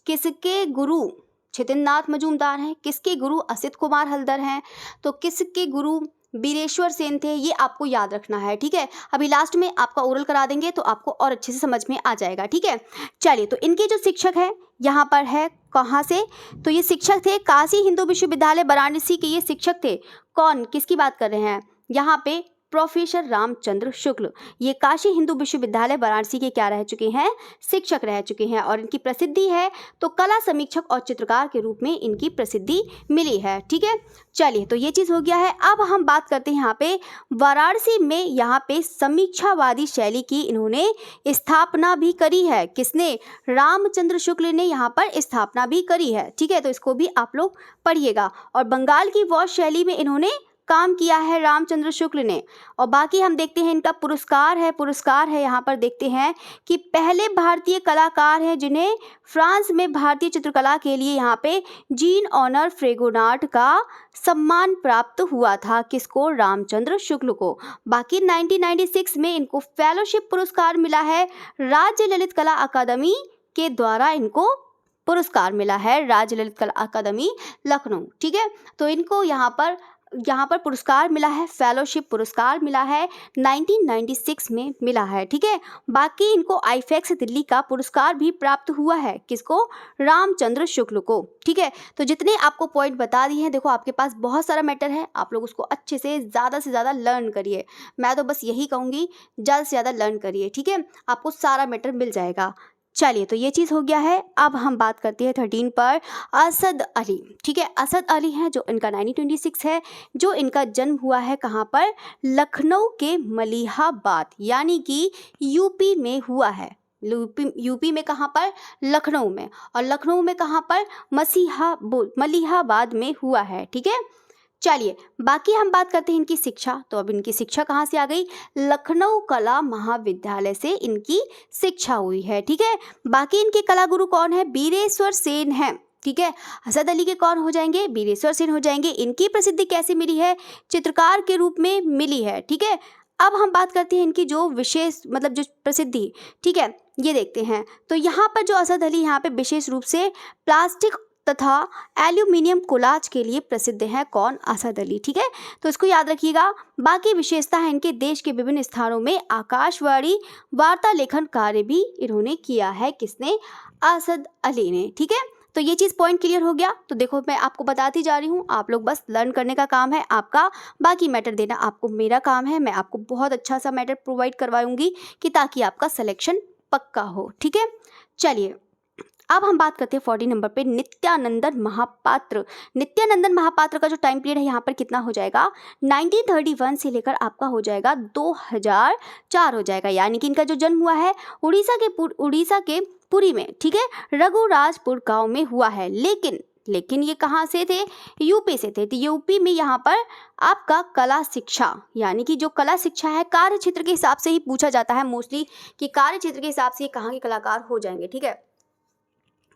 किसके गुरु छितेंद्रनाथ मजूमदार हैं, किसके गुरु असित कुमार हल्दर हैं, तो किसके गुरु बीरेश्वर सेन थे, ये आपको याद रखना है, ठीक है। अभी लास्ट में आपका ओरल करा देंगे तो आपको और अच्छे से समझ में आ जाएगा, ठीक है। चलिए, तो इनके जो शिक्षक हैं यहाँ पर है कहाँ से, तो ये शिक्षक थे काशी हिंदू विश्वविद्यालय वाराणसी के, ये शिक्षक थे। कौन, किसकी बात कर रहे हैं यहाँ पे, प्रोफेसर रामचंद्र शुक्ल। ये काशी हिंदू विश्वविद्यालय वाराणसी के क्या रह चुके हैं, शिक्षक रह चुके हैं। और इनकी प्रसिद्धि है तो कला समीक्षक और चित्रकार के रूप में इनकी प्रसिद्धि मिली है, ठीक है। चलिए, तो ये चीज़ हो गया है। अब हम बात करते हैं यहाँ पे वाराणसी में यहाँ पे समीक्षावादी शैली की इन्होंने स्थापना भी करी है। किसने, रामचंद्र शुक्ल ने यहाँ पर स्थापना भी करी है, ठीक है। तो इसको भी आप लोग पढ़िएगा। और बंगाल की वॉश शैली में इन्होंने काम किया है रामचंद्र शुक्ल ने। और बाकी हम देखते हैं इनका पुरस्कार है यहाँ पर देखते हैं कि पहले भारतीय कलाकार हैं जिन्हें फ्रांस में भारतीय चित्रकला के लिए यहाँ पे जीन ऑनर फ्रेगोनाट का सम्मान प्राप्त हुआ था। किसको, रामचंद्र शुक्ल को। बाकी 1996 में इनको फेलोशिप पुरस्कार मिला है, राज्य ललित कला अकादमी के द्वारा इनको पुरस्कार मिला है, राज्य ललित कला अकादमी लखनऊ, ठीक है। तो इनको यहाँ पर पुरस्कार मिला है, फेलोशिप पुरस्कार मिला है, 1996 में मिला है, ठीक है। बाकी इनको आईफेक्स दिल्ली का पुरस्कार भी प्राप्त हुआ है। किसको, रामचंद्र शुक्ल को, ठीक है। तो जितने आपको पॉइंट बता दिए हैं, देखो आपके पास बहुत सारा मैटर है, आप लोग उसको अच्छे से ज़्यादा लर्न करिए। मैं तो बस यही कहूँगी, ज़्यादा से ज़्यादा लर्न करिए, ठीक है। आपको सारा मैटर मिल जाएगा। चलिए, तो ये चीज़ हो गया है। अब हम बात करते हैं 13 पर असद अली, ठीक है। असद अली हैं जो इनका 1926 है, जो इनका जन्म हुआ है कहाँ पर, लखनऊ के मलिहाबाद, यानी कि यूपी में हुआ है। यूपी में कहाँ पर, लखनऊ में। और लखनऊ में कहाँ पर, मलिहाबाद में हुआ है, ठीक है। चलिए, बाकी हम बात करते हैं इनकी शिक्षा। तो अब इनकी शिक्षा कहाँ से आ गई, लखनऊ कला महाविद्यालय से इनकी शिक्षा हुई है, ठीक है। बाकी इनके कला गुरु कौन है, बीरेश्वर सेन है, ठीक है। असद अली के कौन हो जाएंगे, बीरेश्वर सेन हो जाएंगे। इनकी प्रसिद्धि कैसे मिली है, चित्रकार के रूप में मिली है, ठीक है। अब हम बात करते हैं इनकी जो विशेष जो प्रसिद्धि, ठीक है, ये देखते हैं। तो यहाँ पर जो असद अली यहाँ पे विशेष रूप से प्लास्टिक तथा एल्यूमिनियम कोलाज के लिए प्रसिद्ध है। कौन, असद अली, ठीक है। तो इसको याद रखिएगा। बाकी विशेषता है इनके देश के विभिन्न स्थानों में आकाशवाणी वार्ता लेखन कार्य भी इन्होंने किया है। किसने, असद अली ने, ठीक है। तो ये चीज़ पॉइंट क्लियर हो गया। तो देखो, मैं आपको बताती जा रही हूँ, आप लोग बस लर्न करने का काम है आपका, बाकी मैटर देना आपको मेरा काम है। मैं आपको बहुत अच्छा सा मैटर प्रोवाइड करवाऊंगी कि ताकि आपका सिलेक्शन पक्का हो, ठीक है। चलिए, अब हम बात करते हैं 40 नंबर पे नित्यानंदन महापात्र। नित्यानंदन महापात्र का जो टाइम पीरियड है यहाँ पर कितना हो जाएगा, 1931 से लेकर आपका हो जाएगा 2004 हो जाएगा। यानी कि इनका जो जन्म हुआ है उड़ीसा के पुरी में, ठीक है, रघुराजपुर गांव में हुआ है। लेकिन ये कहाँ से थे, यूपी से थे। तो यूपी में यहाँ पर आपका कला शिक्षा, यानी कि जो कला शिक्षा है कार्य क्षेत्र के हिसाब से ही पूछा जाता है मोस्टली, कि कार्य क्षेत्र के हिसाब से कहाँ के कलाकार हो जाएंगे, ठीक है।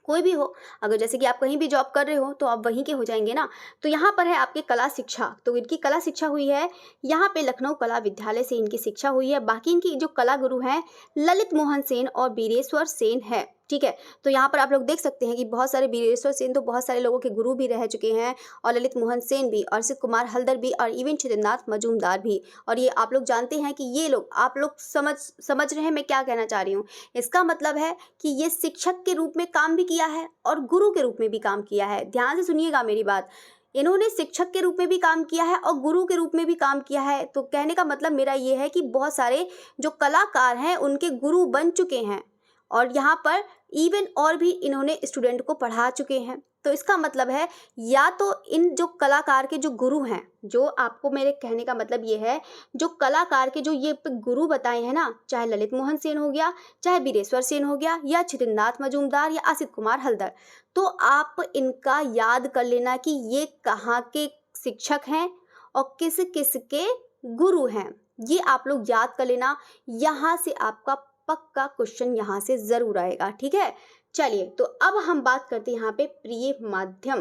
कोई भी हो, अगर जैसे कि आप कहीं भी जॉब कर रहे हो तो आप वहीं के हो जाएंगे ना। तो यहाँ पर है आपके कला शिक्षा, तो इनकी कला शिक्षा हुई है यहाँ पे लखनऊ कला विद्यालय से इनकी शिक्षा हुई है। बाकी इनकी जो कला गुरु हैं ललित मोहन सेन और बीरेश्वर सेन है, ठीक है। तो यहाँ पर आप लोग देख सकते हैं कि बहुत सारे बीरेश्वर सेन तो बहुत सारे लोगों के गुरु भी रह चुके हैं, और ललित मोहन सेन भी, और असित कुमार हल्दर भी, और इवन छिदनाथ मजूमदार भी। और ये आप लोग जानते हैं कि ये लोग, आप लोग समझ रहे हैं मैं क्या कहना चाह रही हूँ। इसका मतलब है कि ये शिक्षक के रूप में काम भी किया है और गुरु के रूप में भी काम किया है। ध्यान से सुनिएगा मेरी बात, इन्होंने शिक्षक के रूप में भी काम किया है और गुरु के रूप में भी काम किया है। तो कहने का मतलब मेरा ये है कि बहुत सारे जो कलाकार हैं उनके गुरु बन चुके हैं, और यहाँ पर इवन और भी इन्होंने स्टूडेंट को पढ़ा चुके हैं। तो इसका मतलब है या तो इन जो कलाकार के जो गुरु हैं, जो आपको मेरे कहने का मतलब ये है, जो कलाकार के जो ये गुरु बताए हैं ना, चाहे ललित मोहन सेन हो गया, चाहे बीरेश्वर सेन हो गया, या छिदनाथ मजूमदार, या असित कुमार हल्दर, तो आप इनका याद कर लेना कि ये कहाँ के शिक्षक हैं और किस किस के गुरु हैं। ये आप लोग याद कर लेना, यहाँ से आपका पक्का क्वेश्चन यहाँ से जरूर आएगा, ठीक है। चलिए, तो अब हम बात करते हैं यहाँ पे प्रिय माध्यम।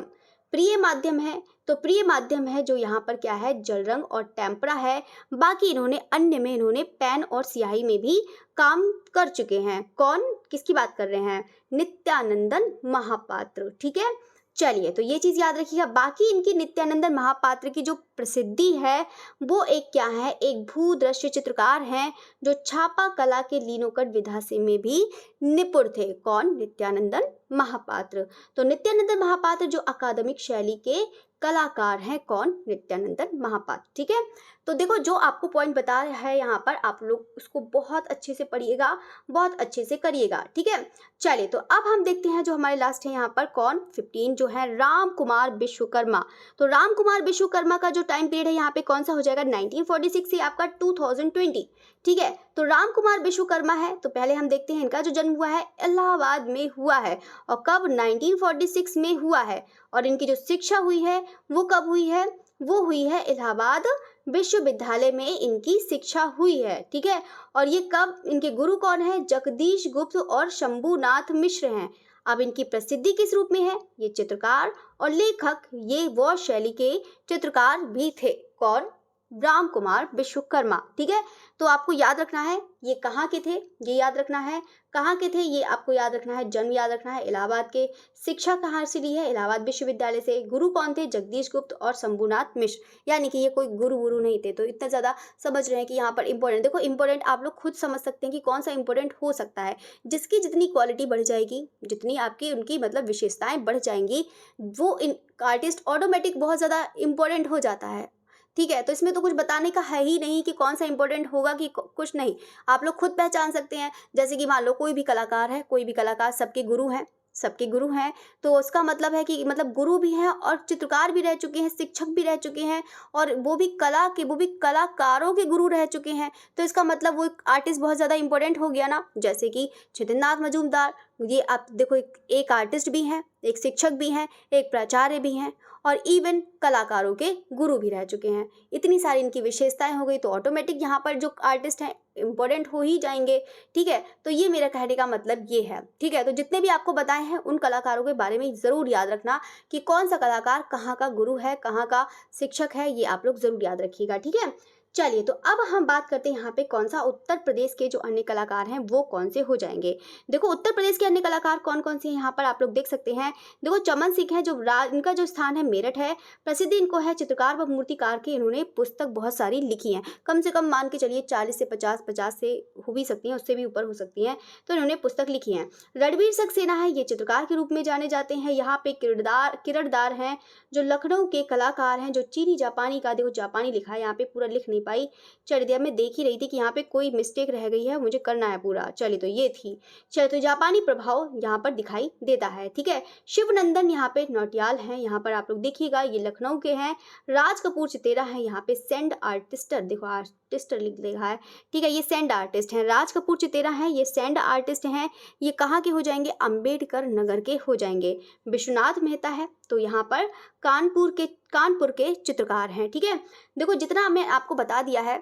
प्रिय माध्यम है, तो प्रिय माध्यम है जो यहाँ पर क्या है, जल रंग और टेम्परा है। बाकी इन्होंने अन्य में इन्होंने पेन और स्याही में भी काम कर चुके हैं। कौन, किसकी बात कर रहे हैं, नित्यानंदन महापात्र, ठीक है। चलिए, तो ये चीज़ याद रखिएगा। बाकी इनकी नित्यानंदन महापात्र की जो प्रसिद्धि है वो एक क्या है, एक भूदृश्य चित्रकार हैं जो छापा कला के लीनोकट विधा से में भी निपुण थे। कौन? नित्यानंदन महापात्र। तो नित्यानंदन महापात्र जो अकादमिक शैली के कलाकार हैं। कौन? नित्यानंदन महापात्र। ठीक है, तो देखो जो आपको पॉइंट बता रहा है यहाँ पर, आप लोग उसको बहुत अच्छे से पढ़िएगा, बहुत अच्छे से करिएगा। ठीक है, चलिए, तो अब हम देखते हैं जो हमारे लास्ट है यहाँ पर, कौन? 15 जो है राम कुमार विश्वकर्मा। तो राम कुमार विश्वकर्मा का जो टाइम पीरियड है यहाँ पे कौन सा हो जाएगा? 1946 से आपका 2020। ठीक है, तो राम कुमार विश्वकर्मा है, तो पहले हम देखते हैं इनका जो जन्म हुआ है इलाहाबाद में हुआ है। और कब? 1946 में हुआ है। और इनकी जो शिक्षा हुई है वो कब हुई है? वो हुई है इलाहाबाद विश्वविद्यालय में इनकी शिक्षा हुई है। ठीक है, और ये कब? इनके गुरु कौन है? जगदीश गुप्त और शंभुनाथ मिश्र हैं। अब इनकी प्रसिद्धि किस रूप में है? ये चित्रकार और लेखक, ये वो शैली के चित्रकार भी थे। कौन? राम कुमार विश्वकर्मा। ठीक है, तो आपको याद रखना है ये कहाँ के थे, ये याद रखना है कहाँ के थे, ये आपको याद रखना है। जन्म याद रखना है इलाहाबाद के। शिक्षा कहाँ से ली है? इलाहाबाद विश्वविद्यालय से। गुरु कौन थे? जगदीश गुप्त और शंभुनाथ मिश्र। यानी कि ये कोई गुरु नहीं थे। तो इतना ज़्यादा समझ रहे हैं कि यहाँ पर इंपॉर्टेंट, देखो इंपॉर्टेंट आप लोग खुद समझ सकते हैं कि कौन सा इंपॉर्टेंट हो सकता है। जिसकी जितनी क्वालिटी बढ़ जाएगी, जितनी आपकी उनकी मतलब विशेषताएं बढ़ जाएंगी, वो इन आर्टिस्ट ऑटोमेटिक बहुत ज़्यादा इंपॉर्टेंट हो जाता है। ठीक है, तो इसमें तो कुछ बताने का है ही नहीं कि कौन सा इंपॉर्टेंट होगा कि कुछ नहीं, आप लोग खुद पहचान सकते हैं। जैसे कि मान लो कोई भी कलाकार है, कोई भी कलाकार, सबके गुरु हैं, सबके गुरु हैं, तो उसका मतलब है कि मतलब गुरु भी हैं और चित्रकार भी रह चुके हैं, शिक्षक भी रह चुके हैं, और वो भी कलाकारों के गुरु रह चुके हैं। तो इसका मतलब वो एक आर्टिस्ट बहुत ज़्यादा इंपॉर्टेंट हो गया ना। जैसे कि छिदनाथ मजूमदार, ये आप देखो एक आर्टिस्ट भी हैं, एक शिक्षक भी हैं, एक प्राचार्य भी हैं, और इवन कलाकारों के गुरु भी रह चुके हैं। इतनी सारी इनकी विशेषताएं हो गई, तो ऑटोमेटिक यहाँ पर जो आर्टिस्ट हैं इम्पोर्टेंट हो ही जाएंगे। ठीक है, तो ये मेरा कहने का मतलब ये है। ठीक है, तो जितने भी आपको बताए हैं उन कलाकारों के बारे में ज़रूर याद रखना कि कौन सा कलाकार कहाँ का गुरु है, कहाँ का शिक्षक है, ये आप लोग ज़रूर याद रखिएगा। ठीक है, चलिए, तो अब हम बात करते हैं यहाँ पे कौन सा उत्तर प्रदेश के जो अन्य कलाकार हैं वो कौन से हो जाएंगे। देखो उत्तर प्रदेश के अन्य कलाकार कौन कौन से हैं यहाँ पर आप लोग देख सकते हैं। देखो चमन सिंह है, जो इनका जो स्थान है मेरठ है। प्रसिद्धि इनको है चित्रकार व मूर्तिकार की, इन्होंने पुस्तक बहुत सारी लिखी हैं, कम से कम मान के चलिए 40 से 50 से हो भी सकती हैं, उससे भी ऊपर हो सकती हैं, तो इन्होंने पुस्तक लिखी हैं। रणवीर सक्सेना है, ये चित्रकार के रूप में जाने जाते हैं। यहाँ पे किरदार हैं जो लखनऊ के कलाकार हैं, जो चीनी जापानी का, देखो जापानी लिखा है यहाँ पे, पूरा लिख नहीं पाई, चलिए दिया, मैं देख ही रही थी कि यहाँ पे कोई मिस्टेक रह गई है, मुझे करना है पूरा। चलिए, तो ये थी, चलिए तो जापानी प्रभाव यहाँ पर दिखाई देता है। ठीक है, शिवनंदन यहाँ पे नौटियाल हैं, यहाँ पर आप लोग देखिएगा, ये लखनऊ के हैं। राज कपूर चितेरा है, यहाँ पे सेंड आर्टिस्टर, देखो आर्टिस्टर लिख लिखा है। ठीक है, ये सेंड आर्टिस्ट हैं। राज कपूर चितेरा हैं, ये सेंड आर्टिस्ट हैं। ये कहाँ के हो जाएंगे? अंबेडकर नगर के हो जाएंगे। विश्वनाथ मेहता है, तो यहाँ पर कानपुर के चित्रकार हैं। ठीक है, देखो जितना मैं आपको बता दिया है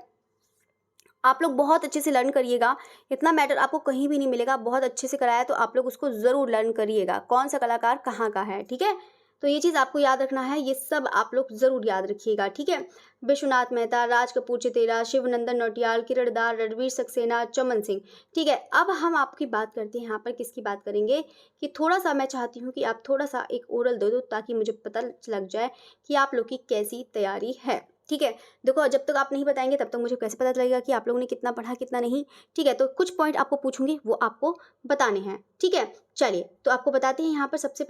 आप लोग बहुत अच्छे से लर्न करिएगा। इतना मैटर आपको कहीं भी नहीं मिलेगा, बहुत अच्छे से कराया, तो आप लोग उसको ज़रूर लर्न करिएगा, कौन सा कलाकार कहाँ का है। ठीक है, तो ये चीज़ आपको याद रखना है, ये सब आप लोग ज़रूर याद रखिएगा। ठीक है, विश्वनाथ मेहता, राज कपूर चितेरा, शिवनंदन नौटियाल, किरदार रणवीर सक्सेना, चमन सिंह। ठीक है, अब हम आपकी बात करते हैं यहाँ पर किसकी बात करेंगे कि थोड़ा सा मैं चाहती हूँ कि आप थोड़ा सा एक ओरल दे दो, ताकि मुझे पता लग जाए कि आप लोग की कैसी तैयारी है। ठीक है, देखो जब तक आप नहीं बताएंगे तब तक मुझे कैसे पता चलेगा कि आप लोगों ने कितना पढ़ा कितना नहीं। ठीक है, तो कुछ पॉइंट आपको पूछूंगी, वो आपको बताने हैं। ठीक है, चलिए तो आपको बताते हैं। यहाँ पर सबसे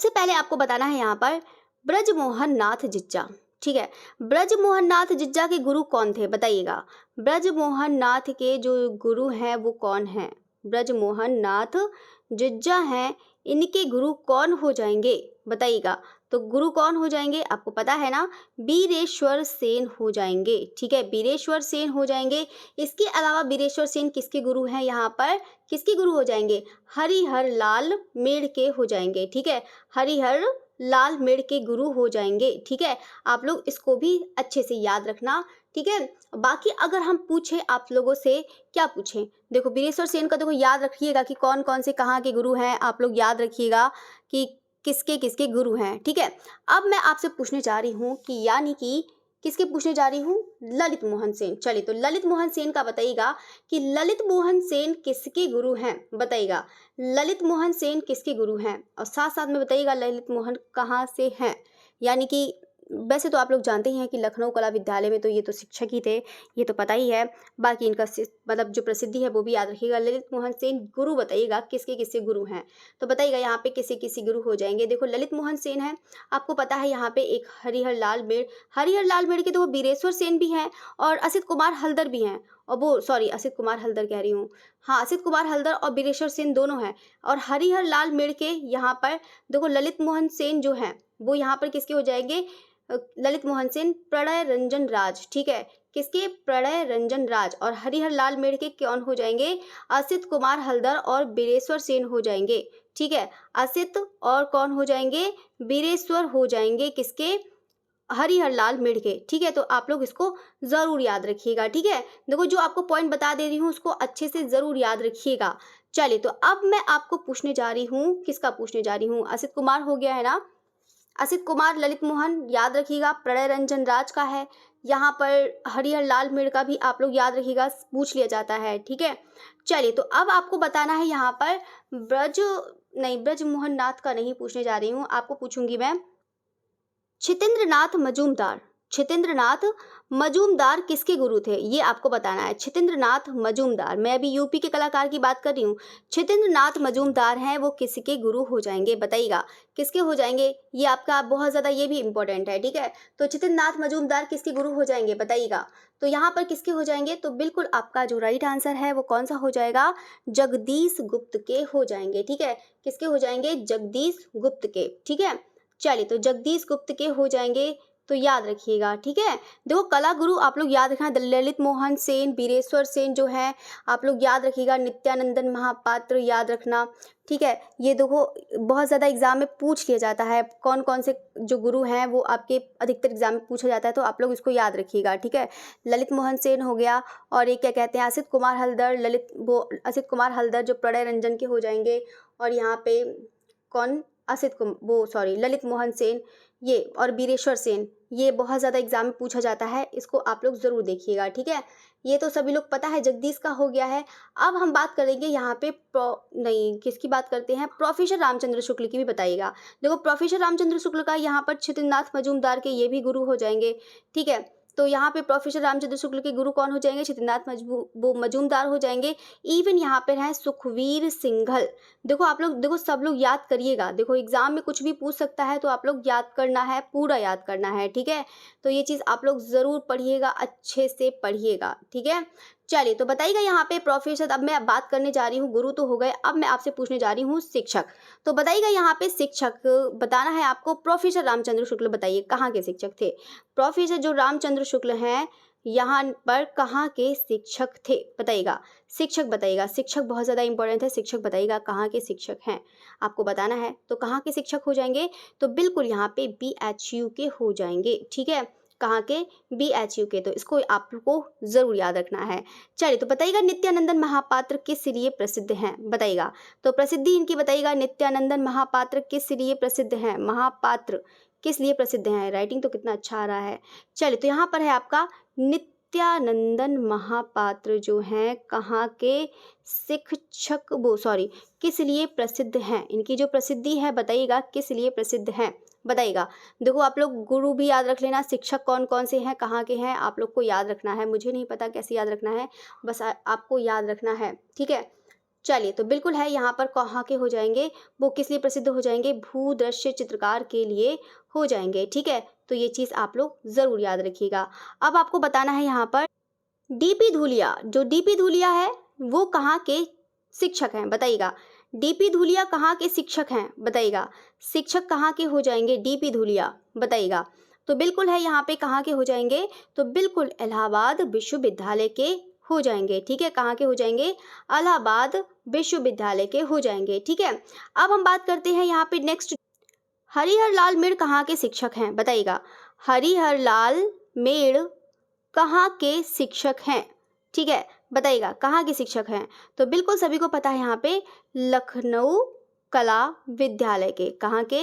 पहले आपको बताना है यहाँ पर ब्रजमोहन नाथ जिज्जा। ठीक है, ब्रजमोहन नाथ जिज्जा के गुरु कौन थे बताइएगा। ब्रजमोहन नाथ के जो गुरु हैं वो कौन हैं? ब्रजमोहन नाथ जिज्जा हैं, इनके गुरु कौन हो जाएंगे बताइएगा। तो गुरु कौन हो जाएंगे आपको पता है ना, बीरेश्वर सेन हो जाएंगे। ठीक है, बीरेश्वर सेन हो जाएंगे। इसके अलावा बीरेश्वर सेन किसके गुरु हैं? यहाँ पर किसके गुरु हो जाएंगे? हरिहर लाल मेड़ के हो जाएंगे। ठीक है, हरिहर लाल मेड़ के गुरु हो जाएंगे। ठीक है, आप लोग इसको भी अच्छे से याद रखना। ठीक है, बाकी अगर हम पूछें आप लोगों से, क्या पूछें, देखो बीरेश्वर सेन का देखो याद रखिएगा कि कौन कौन से कहाँ के गुरु हैं, आप लोग याद रखिएगा कि किसके किसके गुरु हैं। ठीक है, अब मैं आपसे पूछने जा रही हूँ कि यानी कि किसके पूछने जा रही हूँ? ललित मोहन सेन। चलिए, तो ललित मोहन सेन का बताइएगा कि ललित मोहन सेन किसके गुरु हैं? बताइएगा ललित मोहन सेन किसके गुरु हैं, और साथ साथ में बताइएगा ललित मोहन कहाँ से हैं। यानी कि वैसे तो आप लोग जानते ही हैं कि लखनऊ कला विद्यालय में तो ये तो शिक्षक ही थे, ये तो पता ही है। बाकी इनका मतलब जो प्रसिद्धि है वो भी याद रखिएगा। ललित मोहन सेन गुरु बताइएगा किसके किसके गुरु हैं, तो बताइएगा यहाँ पे किसके किसके गुरु हो जाएंगे। देखो ललित मोहन सेन है, आपको पता है यहाँ पे एक हरिहर लाल मेड़ के तो वो बीरेश्वर सेन भी हैं और असित कुमार हल्दर भी हैं, और वो सॉरी असित कुमार हल्दर कह रही हूँ, हाँ असित कुमार हल्दर और बीरेश्वर सेन दोनों हैं। और हरिहर लाल मेड़ के यहाँ पर देखो ललित मोहन सेन जो हैं वो यहाँ पर किसके हो जाएंगे? ललित मोहन सेन प्रणय रंजन राज, ठीक है, किसके? प्रणय रंजन राज। और हरिहर लाल मेड़ के कौन हो जाएंगे? असित कुमार हल्दर और बीरेश्वर सेन हो जाएंगे, ठीक है। असित और कौन हो जाएंगे? बीरेश्वर हो जाएंगे किसके? हरिहर लाल मेड़ के, ठीक है। तो आप लोग इसको जरूर याद रखिएगा, ठीक है। देखो जो आपको पॉइंट बता दे रही हूँ उसको अच्छे से जरूर याद रखिएगा। चलिए, तो अब मैं आपको पूछने जा रही हूँ, किसका पूछने जा रही हूँ? असित कुमार हो गया है ना, असित कुमार ललित मोहन याद रखिएगा, प्रणय रंजन राज का है। यहाँ पर हरिहर लाल मेड़ का भी आप लोग याद रखिएगा, पूछ लिया जाता है, ठीक है। चलिए, तो अब आपको बताना है यहाँ पर ब्रज मोहन नाथ का नहीं पूछने जा रही हूँ, आपको पूछूंगी मैं छितेंद्रनाथ मजूमदार। छितेंद्रनाथ मजूमदार किसके गुरु थे, ये आपको बताना है। छितेंद्रनाथ मजूमदार, मैं अभी यूपी के कलाकार की बात कर रही हूँ। छितेंद्रनाथ मजूमदार हैं, वो किसके गुरु हो जाएंगे? बताइएगा किसके हो जाएंगे? ये आपका बहुत ज़्यादा ये भी इंपॉर्टेंट है, ठीक है। तो छितेंद्रनाथ मजूमदार किसके गुरु हो जाएंगे? बताइएगा। तो यहाँ पर किसके हो जाएंगे? तो बिल्कुल आपका जो राइट आंसर है वो कौन सा हो जाएगा? जगदीश गुप्त के हो जाएंगे, ठीक है। किसके हो जाएंगे? जगदीश गुप्त के, ठीक है। चलिए, तो जगदीश गुप्त के हो जाएंगे, तो याद रखिएगा, ठीक है। देखो कला गुरु आप लोग याद रखना, ललित मोहन सेन, बीरेश्वर सेन जो है आप लोग याद रखिएगा, नित्यानंदन महापात्र याद रखना, ठीक है। ये देखो बहुत ज़्यादा एग्जाम में पूछ लिया जाता है, कौन कौन से जो गुरु हैं वो आपके अधिकतर एग्जाम में पूछा जाता है, तो आप लोग इसको याद रखिएगा, ठीक है। ललित मोहन सेन हो गया, और ये क्या कहते हैं असित कुमार हल्दर, असित कुमार हल्दर जो प्रणय रंजन के हो जाएंगे, और यहाँ पे कौन? ललित मोहन सेन, ये और बीरेश्वर सेन, ये बहुत ज़्यादा एग्जाम में पूछा जाता है, इसको आप लोग ज़रूर देखिएगा, ठीक है। ये तो सभी लोग पता है, जगदीश का हो गया है। अब हम बात करेंगे यहाँ पे किसकी बात करते हैं? प्रोफेसर रामचंद्र शुक्ल की भी बताइएगा। देखो प्रोफेसर रामचंद्र शुक्ल का यहाँ पर छितेंद्रनाथ मजूमदार के ये भी गुरु हो जाएंगे, ठीक है। तो यहाँ पे प्रोफेसर रामचंद्र शुक्ल के गुरु कौन हो जाएंगे? छितेंद्रनाथ मजूमदार हो जाएंगे। इवन यहाँ पर है सुखवीर सिंघल। देखो आप लोग, देखो सब लोग याद करिएगा, देखो एग्जाम में कुछ भी पूछ सकता है, तो आप लोग याद करना है, पूरा याद करना है, ठीक है। तो ये चीज़ आप लोग ज़रूर पढ़िएगा, अच्छे से पढ़िएगा, ठीक है। चलिए, तो बताइएगा यहाँ पे प्रोफेसर, अब मैं बात करने जा रही हूँ, गुरु तो हो गए, अब मैं आपसे पूछने जा रही हूँ शिक्षक। तो बताइएगा यहाँ पे शिक्षक बताना है आपको। प्रोफेसर रामचंद्र शुक्ल बताइए कहाँ के शिक्षक थे? प्रोफेसर जो रामचंद्र शुक्ल हैं यहाँ पर कहाँ के शिक्षक थे? बताइएगा, शिक्षक बताइएगा, शिक्षक बहुत ज़्यादा इंपॉर्टेंट है, शिक्षक बताइएगा कहाँ के शिक्षक हैं, आपको बताना है। तो कहाँ के शिक्षक हो जाएंगे? तो बिल्कुल यहाँ पे BHU के हो जाएंगे, ठीक है। कहाँ के? BHU के, तो इसको आपको ज़रूर याद रखना है। चलिए, तो बताइएगा नित्यानंदन महापात्र किस लिए प्रसिद्ध हैं? बताइएगा, तो प्रसिद्धि इनकी बताइएगा, नित्यानंदन महापात्र किस लिए प्रसिद्ध हैं? महापात्र किस लिए प्रसिद्ध हैं? राइटिंग तो कितना अच्छा आ रहा है। चलिए, तो यहाँ पर है आपका नित्यानंदन महापात्र जो हैं कहाँ के शिक्षक, किस लिए प्रसिद्ध हैं? इनकी जो प्रसिद्धि है बताइएगा किस लिए प्रसिद्ध हैं? बताइएगा। देखो आप लोग गुरु भी याद रख लेना, शिक्षक कौन कौन से हैं, कहाँ के हैं, आप लोग को याद रखना है। मुझे नहीं पता कैसे याद रखना है, बस आपको याद रखना है, ठीक है। चलिए, तो बिल्कुल है यहाँ पर कहाँ के हो जाएंगे, वो किस लिए प्रसिद्ध हो जाएंगे? भूदृश्य चित्रकार के लिए हो जाएंगे, ठीक है। तो ये चीज़ आप लोग ज़रूर याद रखिएगा। अब आपको बताना है यहाँ पर DP धूलिया, जो DP धूलिया है वो कहाँ के शिक्षक हैं? बताइएगा, DP धूलिया कहाँ के शिक्षक हैं? बताइएगा, शिक्षक कहाँ के हो जाएंगे DP धूलिया? बताइएगा। तो बिल्कुल है यहाँ पे कहाँ के हो जाएंगे? तो बिल्कुल इलाहाबाद विश्वविद्यालय के हो जाएंगे, ठीक है। कहाँ के हो जाएंगे? इलाहाबाद विश्वविद्यालय के हो जाएंगे, ठीक है। अब हम बात करते हैं यहाँ पे नेक्स्ट, हरिहर लाल मेड़ कहाँ के शिक्षक हैं? बताइएगा, हरिहर लाल मेड़ कहाँ के शिक्षक हैं? ठीक है, बताइएगा कहाँ के शिक्षक हैं? तो बिल्कुल सभी को पता है यहाँ पे लखनऊ कला विद्यालय के, कहाँ के?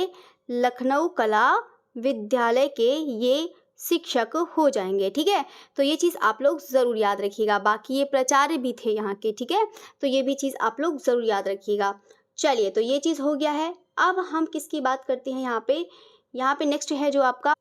लखनऊ कला विद्यालय के ये शिक्षक हो जाएंगे। ठीक है, तो ये चीज़ आप लोग ज़रूर याद रखिएगा। बाकी ये प्राचार्य भी थे यहाँ के। ठीक है, तो ये भी चीज़ आप लोग ज़रूर याद रखिएगा। चलिए, तो ये चीज़ हो गया है। अब हम किसकी बात करते हैं यहाँ पे नेक्स्ट है जो आपका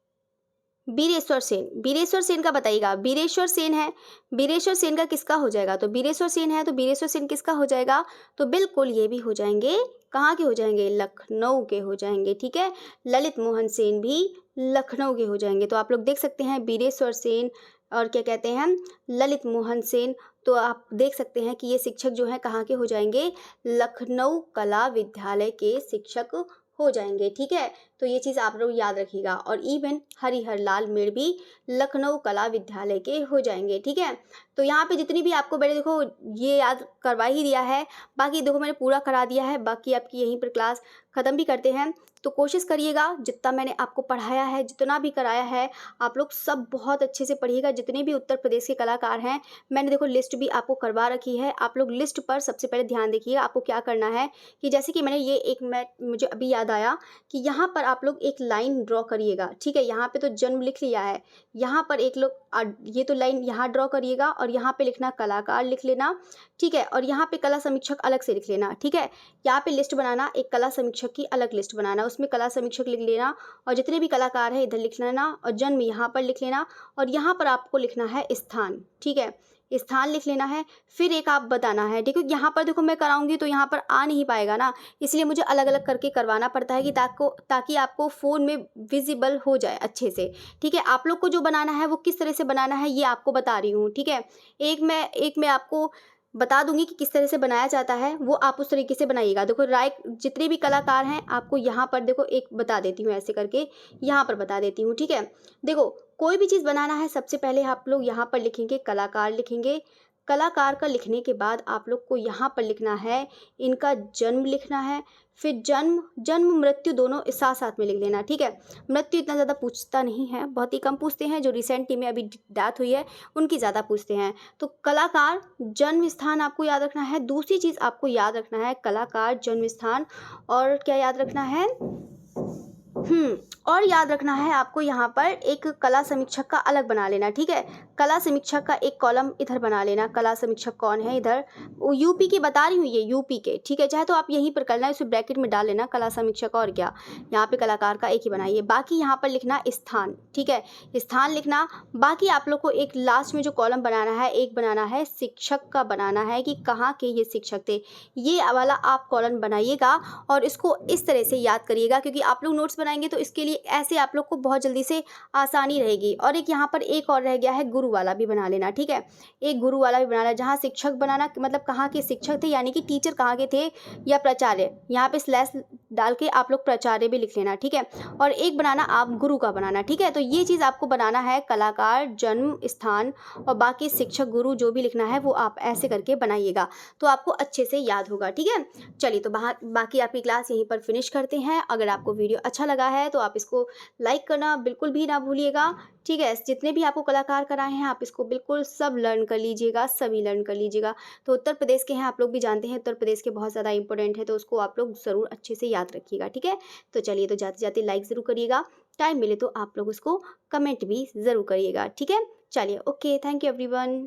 बीरेश्वर सेन। बीरेश्वर सेन का बताइएगा। बीरेश्वर सेन है, बीरेश्वर सेन का किसका हो जाएगा? तो बीरेश्वर सेन है तो बीरेश्वर सेन किसका हो जाएगा? तो बिल्कुल ये भी हो जाएंगे, कहाँ के हो जाएंगे? लखनऊ के हो जाएंगे। ठीक है, ललित मोहन सेन भी लखनऊ के हो जाएंगे। तो आप लोग देख सकते हैं बीरेश्वर सेन और क्या कहते हैं हम, ललित मोहन सेन। तो आप देख सकते हैं कि ये शिक्षक जो हैं कहाँ के हो जाएंगे? लखनऊ कला विद्यालय के शिक्षक हो जाएंगे। ठीक है, तो ये चीज़ आप लोग याद रखिएगा। और इवन हरिहर लाल मेड़ भी लखनऊ कला विद्यालय के हो जाएंगे। ठीक है, तो यहाँ पे जितनी भी आपको मैंने देखो ये याद करवा ही दिया है, बाकी देखो मैंने पूरा करा दिया है। बाकी आपकी यहीं पर क्लास ख़त्म भी करते हैं। तो कोशिश करिएगा जितना मैंने आपको पढ़ाया है, जितना भी कराया है, आप लोग सब बहुत अच्छे से पढ़िएगा। जितने भी उत्तर प्रदेश के कलाकार हैं, मैंने देखो लिस्ट भी आपको करवा रखी है। आप लोग लिस्ट पर सबसे पहले ध्यान देखिएगा। आपको क्या करना है कि जैसे कि मैंने ये मुझे अभी याद आया कि यहाँ पर आप लोग एक लाइन ड्रॉ करिएगा। ठीक है, यहाँ पे तो जन्म लिख लिया है, यहाँ पर एक लोग ये तो लाइन यहाँ ड्रॉ करिएगा और यहाँ पे लिखना कलाकार लिख लेना। ठीक है, और यहाँ पे कला समीक्षक अलग से लिख लेना। ठीक है, यहाँ पे लिस्ट बनाना, एक कला समीक्षक की अलग लिस्ट बनाना, उसमें कला समीक्षक लिख लेना और जितने भी कलाकार हैं इधर लिख लेना और जन्म यहाँ पर लिख लेना और यहाँ पर आपको लिखना है स्थान। ठीक है, स्थान लिख लेना है। फिर एक आप बताना है, देखो यहाँ पर देखो मैं कराऊंगी तो यहाँ पर आ नहीं पाएगा ना, इसलिए मुझे अलग अलग करके करवाना पड़ता है कि ताकि आपको फ़ोन में विजिबल हो जाए अच्छे से। ठीक है, आप लोग को जो बनाना है वो किस तरह से बनाना है ये आपको बता रही हूँ। ठीक है, एक मैं आपको बता दूंगी कि किस तरह से बनाया जाता है, वो आप उस तरीके से बनाइएगा। देखो जितने भी कलाकार हैं आपको यहाँ पर देखो एक बता देती हूँ, ऐसे करके यहाँ पर बता देती हूँ। ठीक है, देखो कोई भी चीज़ बनाना है सबसे पहले आप लोग यहाँ पर लिखेंगे कलाकार लिखेंगे। कलाकार का लिखने के बाद आप लोग को यहाँ पर लिखना है इनका जन्म लिखना है। फिर जन्म मृत्यु दोनों साथ साथ में लिख लेना। ठीक है, मृत्यु इतना ज़्यादा पूछता नहीं है, बहुत ही कम पूछते हैं। जो रिसेंटली में अभी डेथ हुई है उनकी ज़्यादा पूछते हैं। तो कलाकार जन्म स्थान आपको याद रखना है। दूसरी चीज़ आपको याद रखना है कलाकार जन्म स्थान, और क्या याद रखना है, और याद रखना है आपको यहाँ पर एक कला समीक्षक का अलग बना लेना। ठीक है, कला समीक्षक का एक कॉलम इधर बना लेना। कला समीक्षक कौन है इधर, वो यूपी की बता रही हूँ, ये यूपी के। ठीक है, चाहे तो आप यहीं पर करना है, उसे ब्रैकेट में डाल लेना कला समीक्षक, और क्या यहाँ पे कलाकार का एक ही बनाइए। बाकी यहाँ पर लिखना स्थान। ठीक है, स्थान लिखना। बाकी आप लोग को एक लास्ट में जो कॉलम बनाना है, एक बनाना है शिक्षक का बनाना है कि कहाँ के ये शिक्षक थे, ये वाला आप कॉलम बनाइएगा और इसको इस तरह से याद करिएगा, क्योंकि आप लोग नोट्स बनाएंगे तो इसके लिए ऐसे आप लोग को बहुत जल्दी से आसानी रहेगी। और एक यहाँ पर एक और रह गया है, गुरु वाला भी बना लेना। ठीक है, एक गुरु वाला भी बनाना, जहाँ शिक्षक बनाना मतलब कहाँ के शिक्षक थे, यानी कि टीचर कहाँ के थे या प्राचार्य, यहाँ पे स्लैश डाल के आप लोग प्राचार्य भी लिख लेना। ठीक है, और एक बनाना आप गुरु का बनाना। ठीक है, तो ये चीज़ आपको बनाना है, कलाकार जन्म स्थान और बाकी शिक्षक गुरु जो भी लिखना है वो आप ऐसे करके बनाइएगा, तो आपको अच्छे से याद होगा। ठीक है, चलिए तो बाकी आपकी क्लास यहीं पर फिनिश करते हैं। अगर आपको वीडियो अच्छा लगा है तो आप इसको लाइक करना बिल्कुल भी ना भूलिएगा। ठीक है, जितने भी आपको कलाकार कराए हैं आप इसको बिल्कुल सब लर्न कर लीजिएगा, सभी लर्न कर लीजिएगा। तो उत्तर प्रदेश के हैं, आप लोग भी जानते हैं उत्तर प्रदेश के बहुत ज़्यादा इंपॉर्टेंट है, तो उसको आप लोग ज़रूर अच्छे से याद रखिएगा। ठीक है, तो चलिए, तो जाते जाते लाइक ज़रूर करिएगा, टाइम मिले तो आप लोग उसको कमेंट भी ज़रूर करिएगा। ठीक है, चलिए, ओके, थैंक यू एवरीवन।